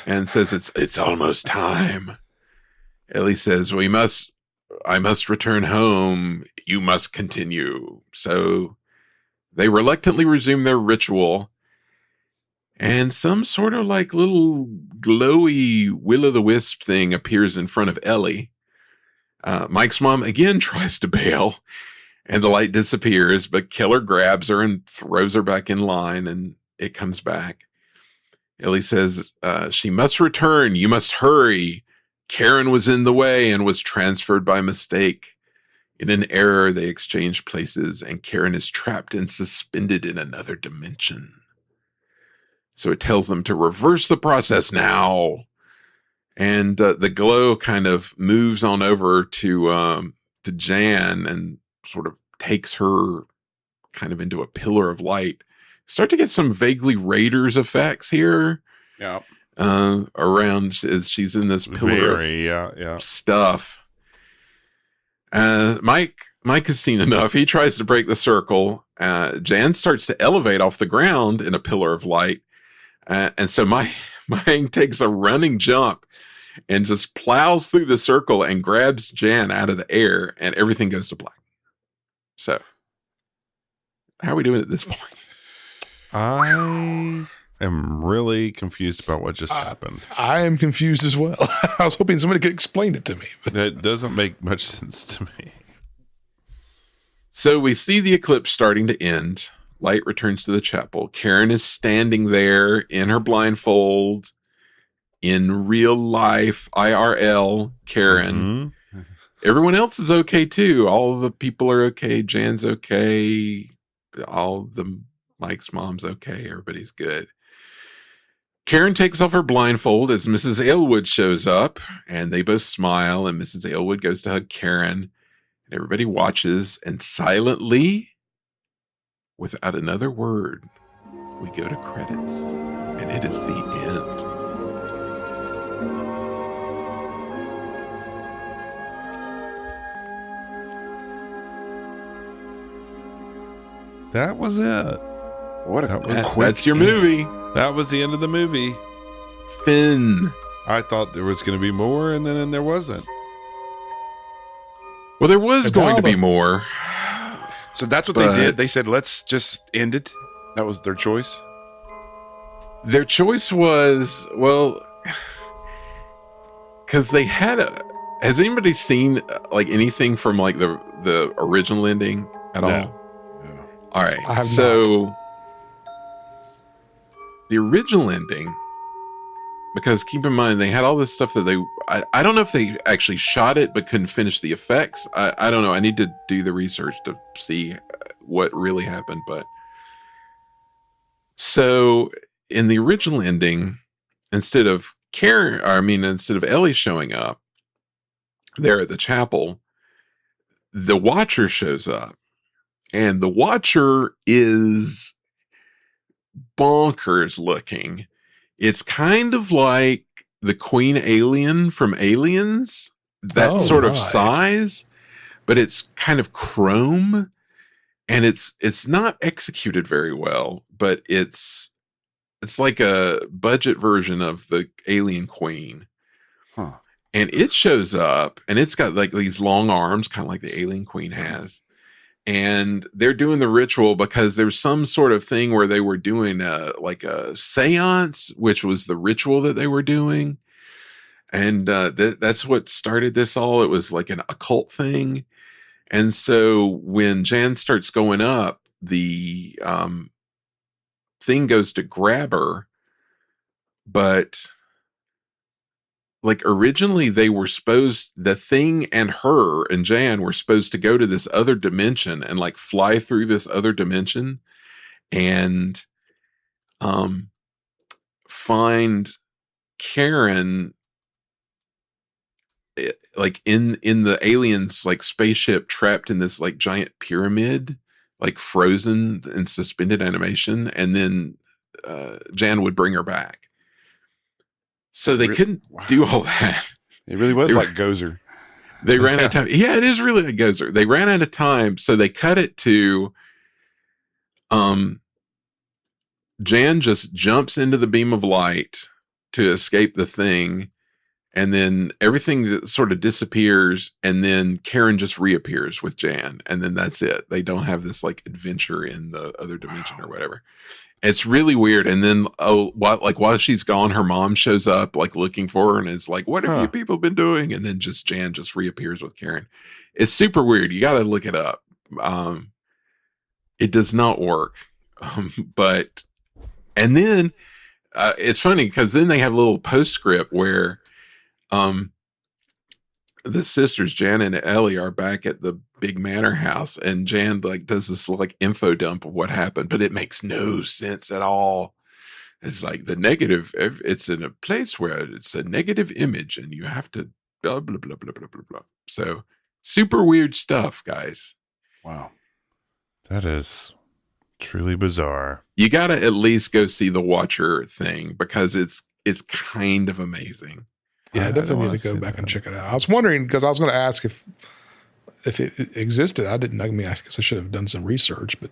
Speaker 4: and says it's almost time. Ellie says, I must return home. You must continue. So they reluctantly resume their ritual, and some sort of like little glowy will-o'-the-wisp thing appears in front of Ellie. Mike's mom again tries to bail, and the light disappears, but Keller grabs her and throws her back in line, and it comes back. Ellie says, she must return. You must hurry. Karen was in the way and was transferred by mistake. In an error, they exchange places, and Karen is trapped and suspended in another dimension. So it tells them to reverse the process now. And the glow kind of moves on over to Jan and sort of takes her kind of into a pillar of light. Start to get some vaguely Raiders effects here.
Speaker 5: Yeah.
Speaker 4: Around as she's in this pillar of stuff. Mike has seen enough. He tries to break the circle. Jan starts to elevate off the ground in a pillar of light. And so Mike takes a running jump and just plows through the circle and grabs Jan out of the air, and everything goes to black. So how are we doing at this point?
Speaker 3: I am really confused about what just happened.
Speaker 6: I am confused as well. I was hoping somebody could explain it to me. But
Speaker 3: that doesn't make much sense to me.
Speaker 4: So we see the eclipse starting to end. Light returns to the chapel. Karen is standing there in her blindfold. In real life, IRL, Karen. Mm-hmm. Everyone else is okay too. All the people are okay. Jan's okay. All the Mike's mom's okay. Everybody's good. Karen takes off her blindfold as Mrs. Aylwood shows up, and they both smile, and Mrs. Aylwood goes to hug Karen, and everybody watches, and silently, without another word, we go to credits, and it is the end.
Speaker 3: That was it.
Speaker 5: What a quick
Speaker 4: that's your movie.
Speaker 3: That was the end of the movie.
Speaker 4: Finn.
Speaker 3: I thought there was going to be more, and then there wasn't.
Speaker 4: Well, there was going to be more.
Speaker 5: So that's what they did. They said, let's just end it. That was their choice.
Speaker 4: Their choice was, well, because they had has anybody seen like anything from like the original ending at all?
Speaker 5: No.
Speaker 4: All right. So the original ending, because keep in mind, they had all this stuff that I don't know if they actually shot it, but couldn't finish the effects. I don't know. I need to do the research to see what really happened. But so in the original ending, instead of Ellie showing up there at the chapel, the Watcher shows up. And the Watcher is bonkers looking. It's kind of like the Queen Alien from Aliens, that sort of size, but it's kind of chrome, and it's not executed very well, but it's It's like a budget version of the Alien Queen.
Speaker 5: Huh.
Speaker 4: And it shows up, and it's got like these long arms, kind of like the Alien Queen has. And they're doing the ritual because there's some sort of thing where they were doing like a seance, which was the ritual that they were doing. And that's what started this all. It was like an occult thing. And so when Jan starts going up, the thing goes to grab her. But like originally the thing and her and Jan were supposed to go to this other dimension and like fly through this other dimension and find Karen like in the aliens like spaceship trapped in this like giant pyramid, like frozen in suspended animation, and then Jan would bring her back. So they couldn't do all that.
Speaker 5: It really was like Gozer.
Speaker 4: They ran out of time. Yeah, it is really like Gozer. They ran out of time, so they cut it to Jan just jumps into the beam of light to escape the thing, and then everything sort of disappears, and then Karen just reappears with Jan, and then that's it. They don't have this like adventure in the other dimension or whatever. It's really weird. And then while she's gone, her mom shows up like looking for her and is like, "What have you people been doing?" And then just Jan just reappears with Karen. It's super weird. You got to look it up. It does not work. And then it's funny because then they have a little postscript where the sisters Jan and Ellie are back at the big manor house, and Jan like does this like info dump of what happened, but it makes no sense at all. It's like the negative. It's in a place where it's a negative image, and you have to blah blah blah blah blah blah blah. So super weird stuff, guys.
Speaker 5: Wow,
Speaker 3: that is truly bizarre.
Speaker 4: You got to at least go see the Watcher thing because it's kind of amazing.
Speaker 6: Yeah, I definitely need to go back and check it out. I was wondering because I was going to ask if it existed. I didn't. I mean, I guess I should have done some research, but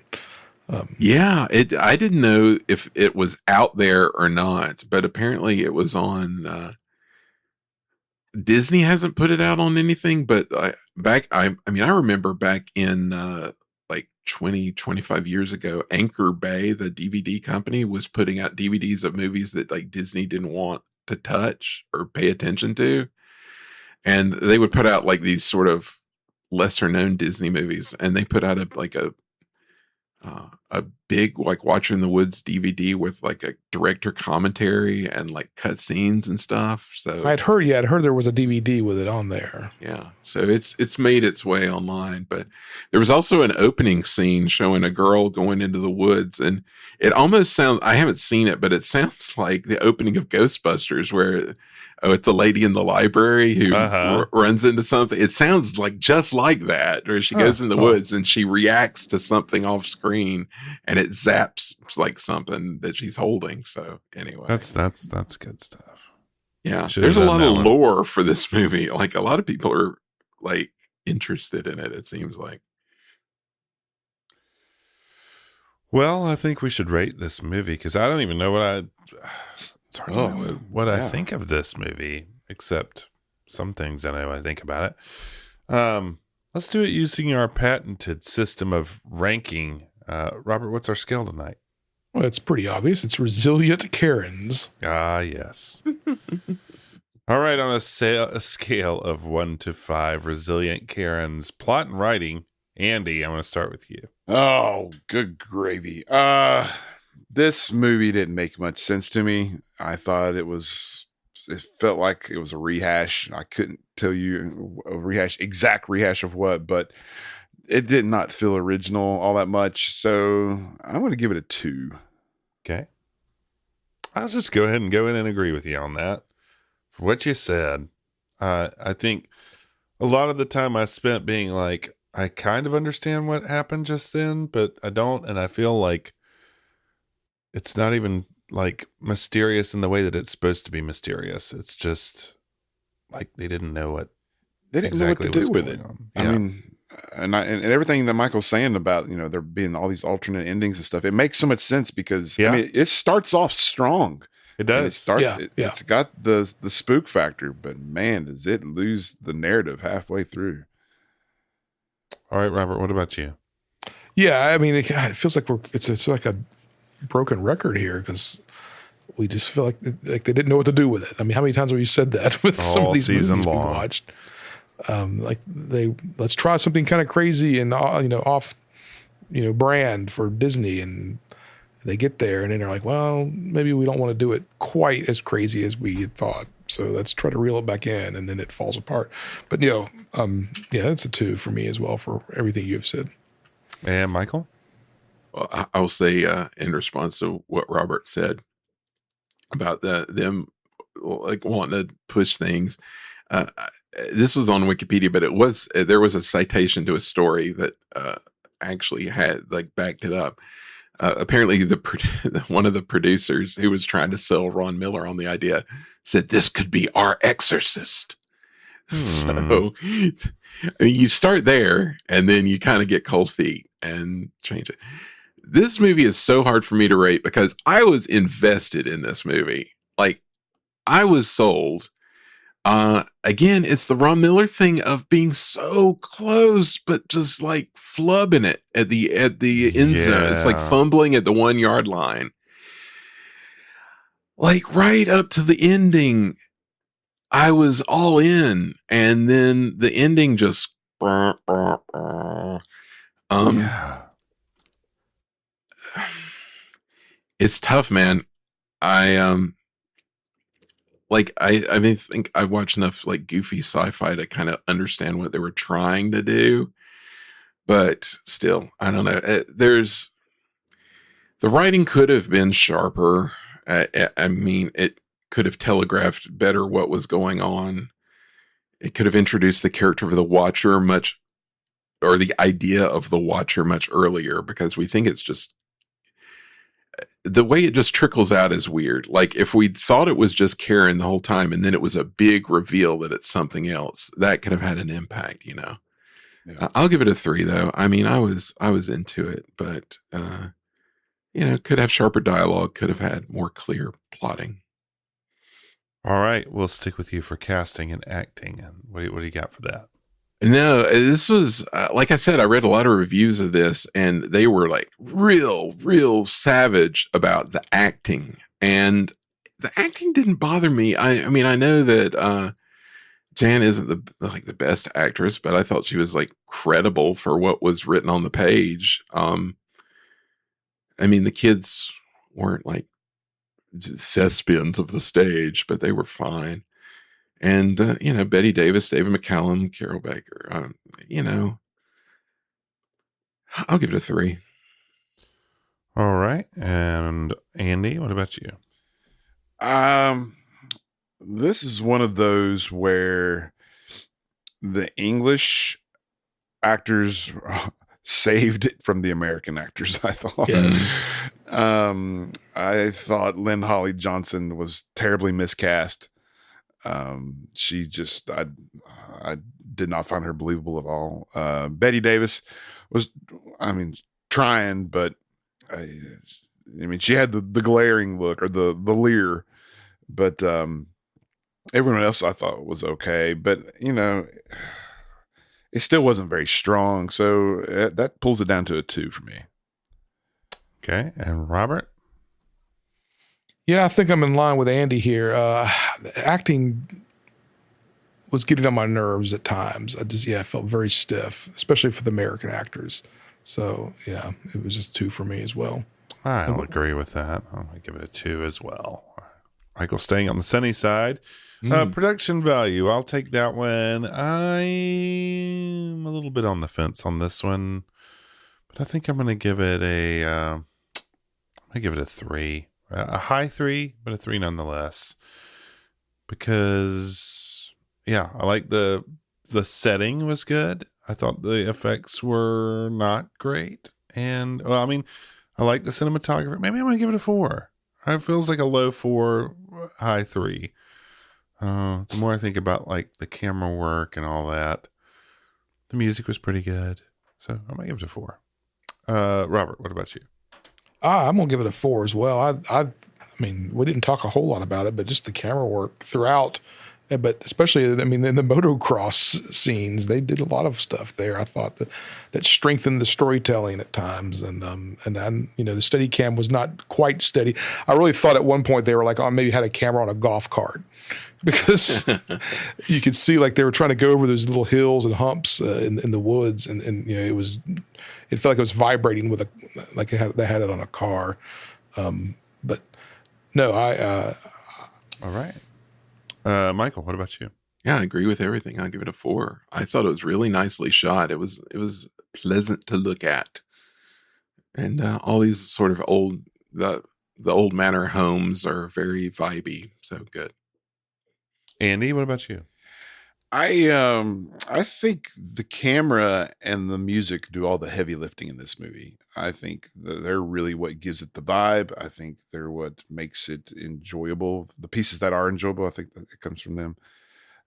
Speaker 4: yeah, I didn't know if it was out there or not, but apparently it was on. Disney hasn't put it out on anything, but I remember back in like 25 years ago, Anchor Bay, the DVD company, was putting out DVDs of movies that like Disney didn't want to touch or pay attention to, and they would put out like these sort of lesser known Disney movies, and they put out a big like Watcher in the Woods DVD with like a director commentary and like cut scenes and stuff. So
Speaker 6: I'd heard there was a DVD with it on there.
Speaker 4: Yeah. So it's made its way online, but there was also an opening scene showing a girl going into the woods, and it almost sounds, I haven't seen it, but it sounds like the opening of Ghostbusters where with the lady in the library who runs into something. It sounds like just like that, where she goes in the woods and she reacts to something off screen and it zaps like something that she's holding. So anyway,
Speaker 3: that's good stuff.
Speaker 4: Yeah. There's a lot of lore for this movie. Like a lot of people are like interested in it. It seems like.
Speaker 3: Well, I think we should rate this movie because I don't even know it's hard to know what I think of this movie, except some things I know I think about it. Let's do it using our patented system of ranking. Robert, what's our scale tonight?
Speaker 6: Well, it's pretty obvious. It's resilient Karens.
Speaker 3: Ah, yes. All right, on a scale of 1 to 5, resilient Karens, plot and writing. Andy, I'm going to start with you.
Speaker 5: Oh, good gravy. This movie didn't make much sense to me. I thought it felt like it was a rehash. I couldn't tell you exact rehash of what, but it did not feel original all that much. So I'm going to give it a 2.
Speaker 3: Okay. I'll just go ahead and go in and agree with you on that. For what you said, I think a lot of the time I spent being like, I kind of understand what happened just then, but I don't. And I feel like it's not even like mysterious in the way that it's supposed to be mysterious. It's just like they didn't know what
Speaker 5: to do with it.
Speaker 3: on.
Speaker 5: Yeah. I mean, and everything that Michael's saying about, there being all these alternate endings and stuff, it makes so much sense because I mean, it starts off strong.
Speaker 3: It does.
Speaker 5: And it's got the spook factor, but man, does it lose the narrative halfway through.
Speaker 3: All right, Robert, what about you?
Speaker 6: Yeah, I mean, it feels like it's like a broken record here because we just feel like they didn't know what to do with it. I mean, how many times have you said that with some of these movies we watched? Let's try something kind of crazy and off brand for Disney, and they get there and then they're like, well, maybe we don't want to do it quite as crazy as we had thought, so let's try to reel it back in, and then it falls apart. But it's a 2 for me as well for everything you've said.
Speaker 3: And Michael?
Speaker 4: Well, I'll say in response to what Robert said about them like wanting to push things. This was on Wikipedia, but there was a citation to a story that actually had backed it up. Apparently, one of the producers who was trying to sell Ron Miller on the idea said this could be our Exorcist. So I mean, you start there, and then you kind of get cold feet and change it. This movie is so hard for me to rate because I was invested in this movie. Like, I was sold. Again, it's the Ron Miller thing of being so close, but just like flubbing it at the end zone. It's like fumbling at the 1 yard line. Like right up to the ending, I was all in, and then the ending just it's tough, man. I think I've watched enough like goofy sci-fi to kind of understand what they were trying to do, but still, I don't know. The writing could have been sharper. I mean, it could have telegraphed better what was going on. It could have introduced the character of the Watcher or the idea of the Watcher much earlier, because we think it's just the way it just trickles out is weird. Like if we thought it was just Karen the whole time, and then it was a big reveal that it's something else, that could have had an impact, Yeah. I'll give it a 3 though. I mean, I was into it, but could have sharper dialogue, could have had more clear plotting.
Speaker 3: All right, we'll stick with you for casting and acting. And what do you got for that?
Speaker 4: No, this was, like I said, I read a lot of reviews of this, and they were like real savage about the acting. And the acting didn't bother me. I mean, I know that Jan isn't the best actress, but I thought she was like credible for what was written on the page. I mean, the kids weren't like thespians of the stage, but they were fine. And, Bette Davis, David McCallum, Carol Baker, I'll give it a 3.
Speaker 3: All right. And Andy, what about you?
Speaker 5: This is one of those where the English actors saved it from the American actors, I thought.
Speaker 6: Yes.
Speaker 5: I thought Lynn-Holly Johnson was terribly miscast. She just, I did not find her believable at all. Bette Davis was, trying, but I mean, she had the glaring look or the leer, but, everyone else I thought was okay, but it still wasn't very strong. So that pulls it down to a 2 for me.
Speaker 3: Okay. And Robert?
Speaker 6: Yeah, I think I'm in line with Andy here. The acting was getting on my nerves at times. I felt very stiff, especially for the American actors. So, yeah, it was just 2 for me as well.
Speaker 3: I'll agree with that. I'm going to give it a 2 as well. Michael staying on the sunny side. Production value, I'll take that one. I'm a little bit on the fence on this one, but I think I'm going to give it a 3. A high 3, but a 3 nonetheless. Because, I like the setting was good. I thought the effects were not great. And, I like the cinematography. Maybe I'm going to give it a 4. It feels like a low 4, high 3. The more I think about like the camera work and all that, The music was pretty good. So I might give it a 4. Robert, what about you?
Speaker 6: I'm gonna give it a 4 as well. I mean, we didn't talk a whole lot about it, but just the camera work throughout. But especially, I mean, in the motocross scenes, they did a lot of stuff there. I thought that strengthened the storytelling at times, and you know, the steady cam was not quite steady. I really thought at one point they were like, maybe had a camera on a golf cart, because you could see like they were trying to go over those little hills and humps in the woods, and you know, it felt like it was vibrating with like they had it on a car. But no,
Speaker 3: all right. Michael, what about you?
Speaker 4: Yeah, I agree with everything. I'll give it a 4. I thought it was really nicely shot. It was pleasant to look at, and all these sort of the old manor homes are very vibey. So good.
Speaker 3: Andy, what about you?
Speaker 5: I think the camera and the music do all the heavy lifting in this movie. I think they're really what gives it the vibe. I think they're what makes it enjoyable. The pieces that are enjoyable, I think that it comes from them.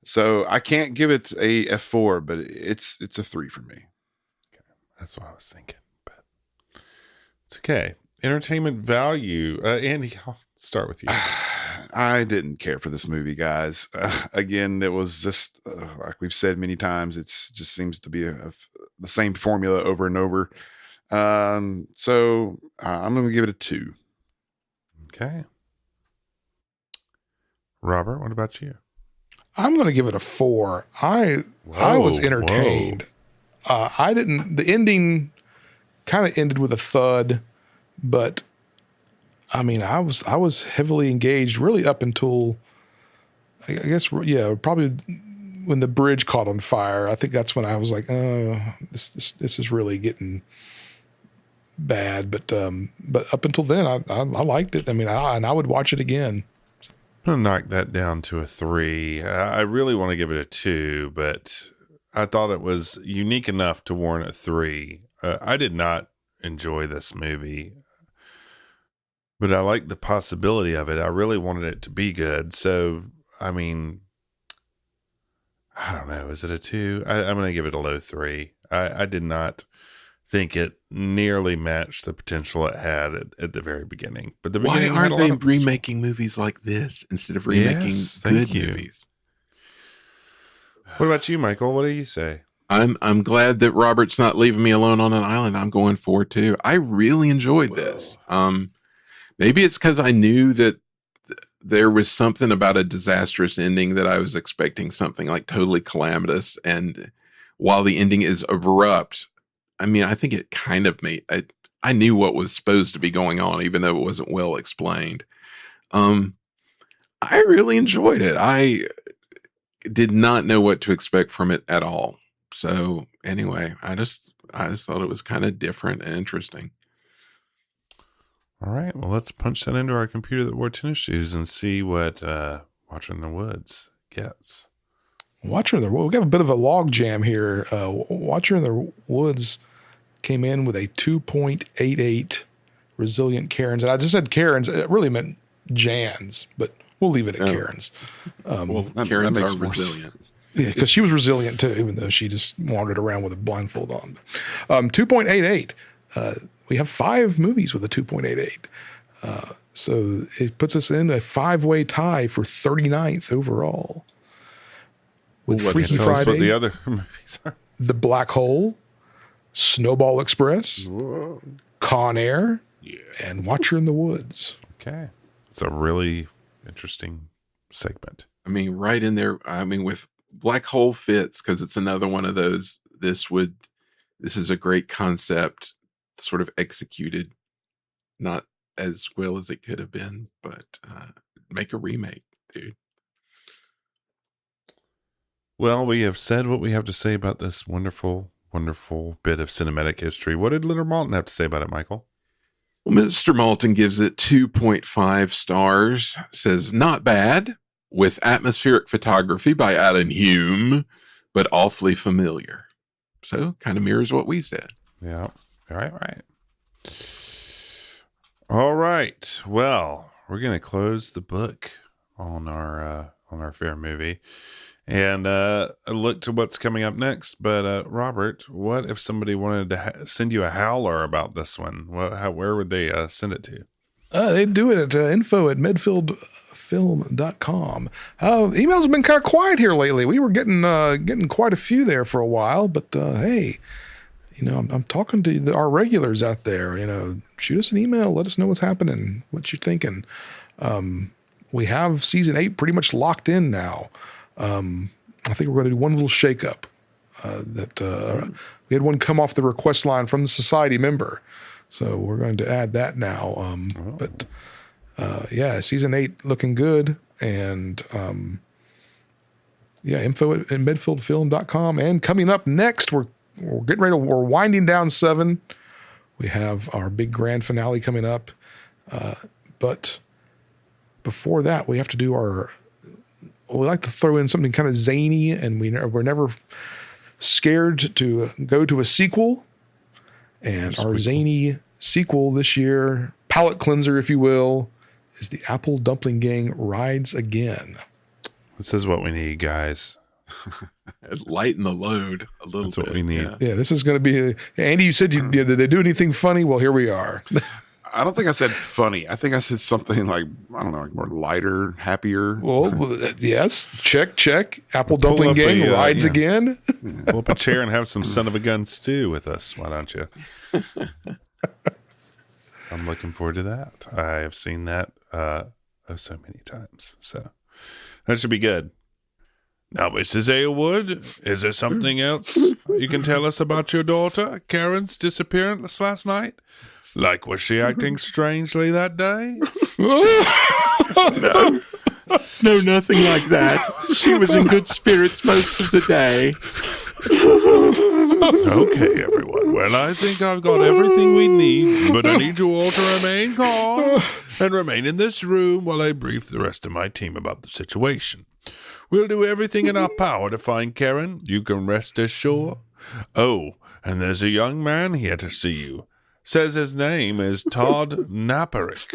Speaker 5: So I can't give it a F4, but it's a 3 for me.
Speaker 3: Okay. That's what I was thinking, but it's okay. Entertainment value. Andy, I'll start with you.
Speaker 5: I didn't care for this movie, guys. Again, it was just like we've said many times. It just seems to be the same formula over and over. So I'm going to give it a 2.
Speaker 3: Okay. Robert, what about you?
Speaker 6: I'm going to give it a 4. I was entertained. The ending kind of ended with a thud, but I mean, I was heavily engaged really up until, I guess, yeah, probably when the bridge caught on fire. I think that's when I was like, oh, this is really getting bad. But up until then, I liked it. I mean, I would watch it again.
Speaker 3: I'm going to knock that down to a 3. I really want to give it a 2, but I thought it was unique enough to warrant a 3. I did not enjoy this movie, but I like the possibility of it. I really wanted it to be good. So, I mean, I don't know. Is it a 2? I'm going to give it a low 3. I did not think it nearly matched the potential it had at the very beginning. But the beginning,
Speaker 4: why aren't they remaking movies like this instead of remaking good movies?
Speaker 3: What about you, Michael? What do you say?
Speaker 4: I'm glad that Robert's not leaving me alone on an island. I'm going 4 too. I really enjoyed this. Maybe it's because I knew that there was something about a disastrous ending that I was expecting something like totally calamitous. And while the ending is abrupt, I mean, I think it kind of made, I knew what was supposed to be going on, even though it wasn't well explained. I really enjoyed it. I did not know what to expect from it at all. So anyway, I just thought it was kind of different and interesting.
Speaker 3: All right. Well, let's punch that into our computer that wore tennis shoes and see what Watcher in the Woods gets.
Speaker 6: Watcher in the Woods. We got a bit of a log jam here. Watcher in the Woods came in with a 2.88 resilient Karens. And I just said Karens. It really meant Jans, but we'll leave it at Karens.
Speaker 4: Karens are resilient.
Speaker 6: Yeah, because she was resilient too, even though she just wandered around with a blindfold on. 2.88. We have 5 movies with a 2.88. So it puts us in a 5-way tie for 39th overall. With Freaky Friday,
Speaker 3: what the other movies are.
Speaker 6: The Black Hole, Snowball Express,
Speaker 5: Whoa.
Speaker 6: Con Air, and Watcher in the Woods.
Speaker 3: Okay. It's a really interesting segment.
Speaker 4: I mean, right in there. I mean, with Black Hole fits because it's another one of those. This is a great concept, sort of executed, not as well as it could have been, but make a remake, dude.
Speaker 3: Well, we have said what we have to say about this wonderful, wonderful bit of cinematic history. What did Leonard Maltin have to say about it, Michael?
Speaker 4: Well, Mr. Maltin gives it 2.5 stars, says, not bad, with atmospheric photography by Alan Hume, but awfully familiar. So kind of mirrors what we said.
Speaker 3: Yeah. Right. All right. Well, we're going to close the book on our on our fair movie. And look to what's coming up next. But Robert, what if somebody wanted to send you a howler about this one? Where would they send it to?
Speaker 6: They do it at info@medfieldfilm.com. Emails have been kind of quiet here lately. We were getting quite a few there for a while, but hey, I'm talking to our regulars out there. Shoot us an email. Let us know what's happening, what you're thinking. We have season 8 pretty much locked in now. I think we're going to do one little shakeup. We had one come off the request line from the society member. So we're going to add that now. But season 8 looking good. And info@medfieldfilm.com. And coming up next, we're getting ready we're winding down 7. We have our big grand finale coming up. But before that, we have to do we like to throw in something kind of zany, and we're never scared to go to a sequel. And our zany sequel this year, palate cleanser, if you will, is The Apple Dumpling Gang Rides Again.
Speaker 3: This is what we need, guys.
Speaker 4: Lighten the load a little bit.
Speaker 3: That's what we need.
Speaker 6: Yeah, this is going to be... Andy, you said, did they do anything funny? Well, here we are.
Speaker 5: I don't think I said funny. I think I said something like, I don't know, like more lighter, happier.
Speaker 6: Well, yes. Check. Apple Dumpling Gang rides again.
Speaker 3: Pull up a chair and have some son of a gun stew with us. Why don't you? I'm looking forward to that. I have seen that so many times. So that should be good. Now, Mrs. Aylwood, is there something else you can tell us about your daughter, Karen's disappearance last night? Like, was she acting strangely that day?
Speaker 4: No, nothing like that. She was in good spirits most of the day.
Speaker 3: Okay, everyone. Well, I think I've got everything we need, but I need you all to remain calm and remain in this room while I brief the rest of my team about the situation. We'll do everything in our power to find Karen. You can rest assured. Oh, and there's a young man here to see you. Says his name is Todd Naperick.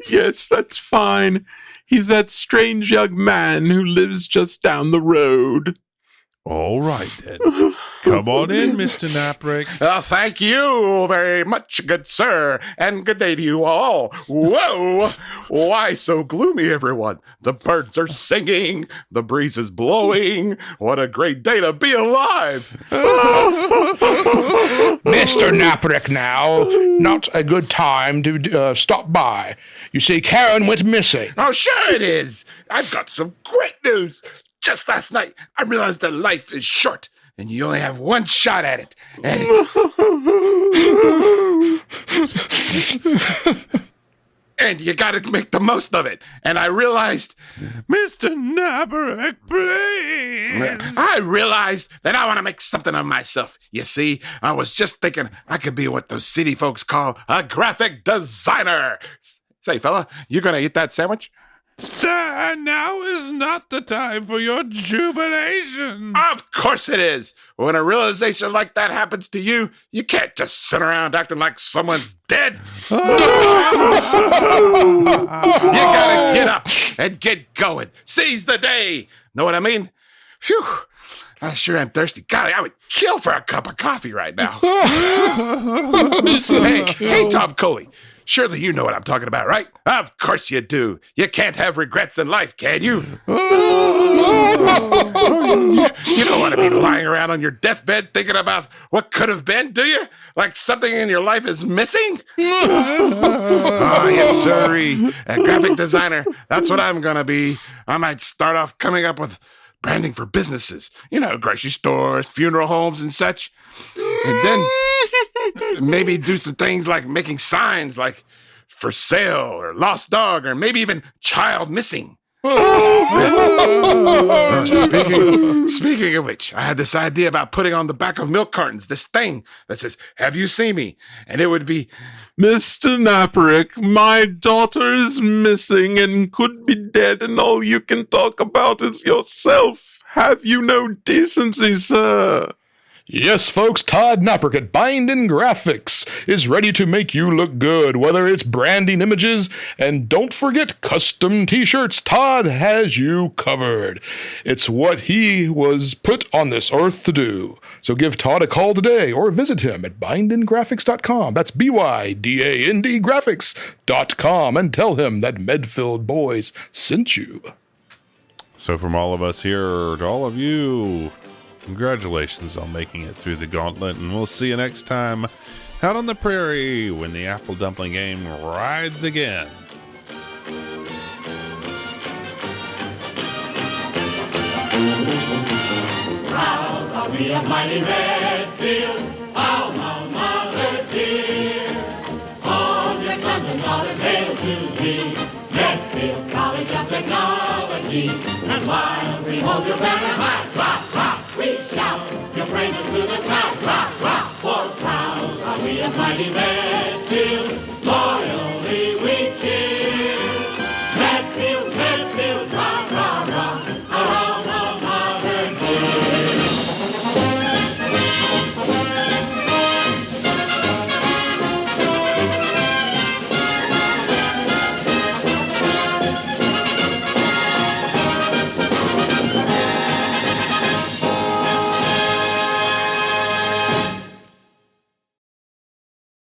Speaker 4: Yes, that's fine. He's that strange young man who lives just down the road.
Speaker 3: All right, then. Come on in, Mr. Naperick.
Speaker 5: Thank you very much, good sir, and good day to you all. Whoa! Why so gloomy, everyone? The birds are singing, the breeze is blowing. What a great day to be alive!
Speaker 6: Mr. Naperick now, not a good time to stop by. You see, Karen went missing.
Speaker 5: Oh, sure it is. I've got some great news. Just last night, I realized that life is short, and you only have one shot at it. And you got to make the most of it. And I realized,
Speaker 3: Mr. Naperick, please.
Speaker 5: I realized that I want to make something of myself. You see, I was just thinking I could be what those city folks call a graphic designer. Say, fella, you going to eat that sandwich?
Speaker 3: Sir, now is not the time for your jubilation.
Speaker 5: Of course it is. When a realization like that happens to you, you can't just sit around acting like someone's dead. You gotta get up and get going. Seize the day. Know what I mean? Phew. I sure am thirsty. God, I would kill for a cup of coffee right now. Hey, Tom Coley. Surely you know what I'm talking about, right? Of course you do. You can't have regrets in life, can you? You don't want to be lying around on your deathbed thinking about what could have been, do you? Like something in your life is missing? Oh, yes, sirree. A graphic designer. That's what I'm going to be. I might start off coming up with branding for businesses. You know, grocery stores, funeral homes, and such. And then maybe do some things like making signs like for sale or lost dog or maybe even child missing. Speaking of which, I had this idea about putting on the back of milk cartons this thing that says, "Have you seen me?" And it would be,
Speaker 4: Mr. Naperick, my daughter is missing and could be dead, and all you can talk about is yourself. Have you no decency, sir?
Speaker 6: Yes, folks, Todd Naprick at Bindin' Graphics is ready to make you look good, whether it's branding images, and don't forget custom t-shirts. Todd has you covered. It's what he was put on this earth to do. So give Todd a call today or visit him at bindandgraphics.com. That's BYDAND graphics.com, and tell him that Medfield Boys sent you.
Speaker 3: So from all of us here to all of you, congratulations on making it through the gauntlet, and we'll see you next time out on the prairie when the apple dumpling game rides again.
Speaker 7: Proud are we of mighty Redfield, alma mater dear. All your sons and daughters hail to thee, Redfield College of Technology. And while we hold your banner high, rock, rock, we shout your praises to the sky, rock, rock. For proud are we of mighty Redfield.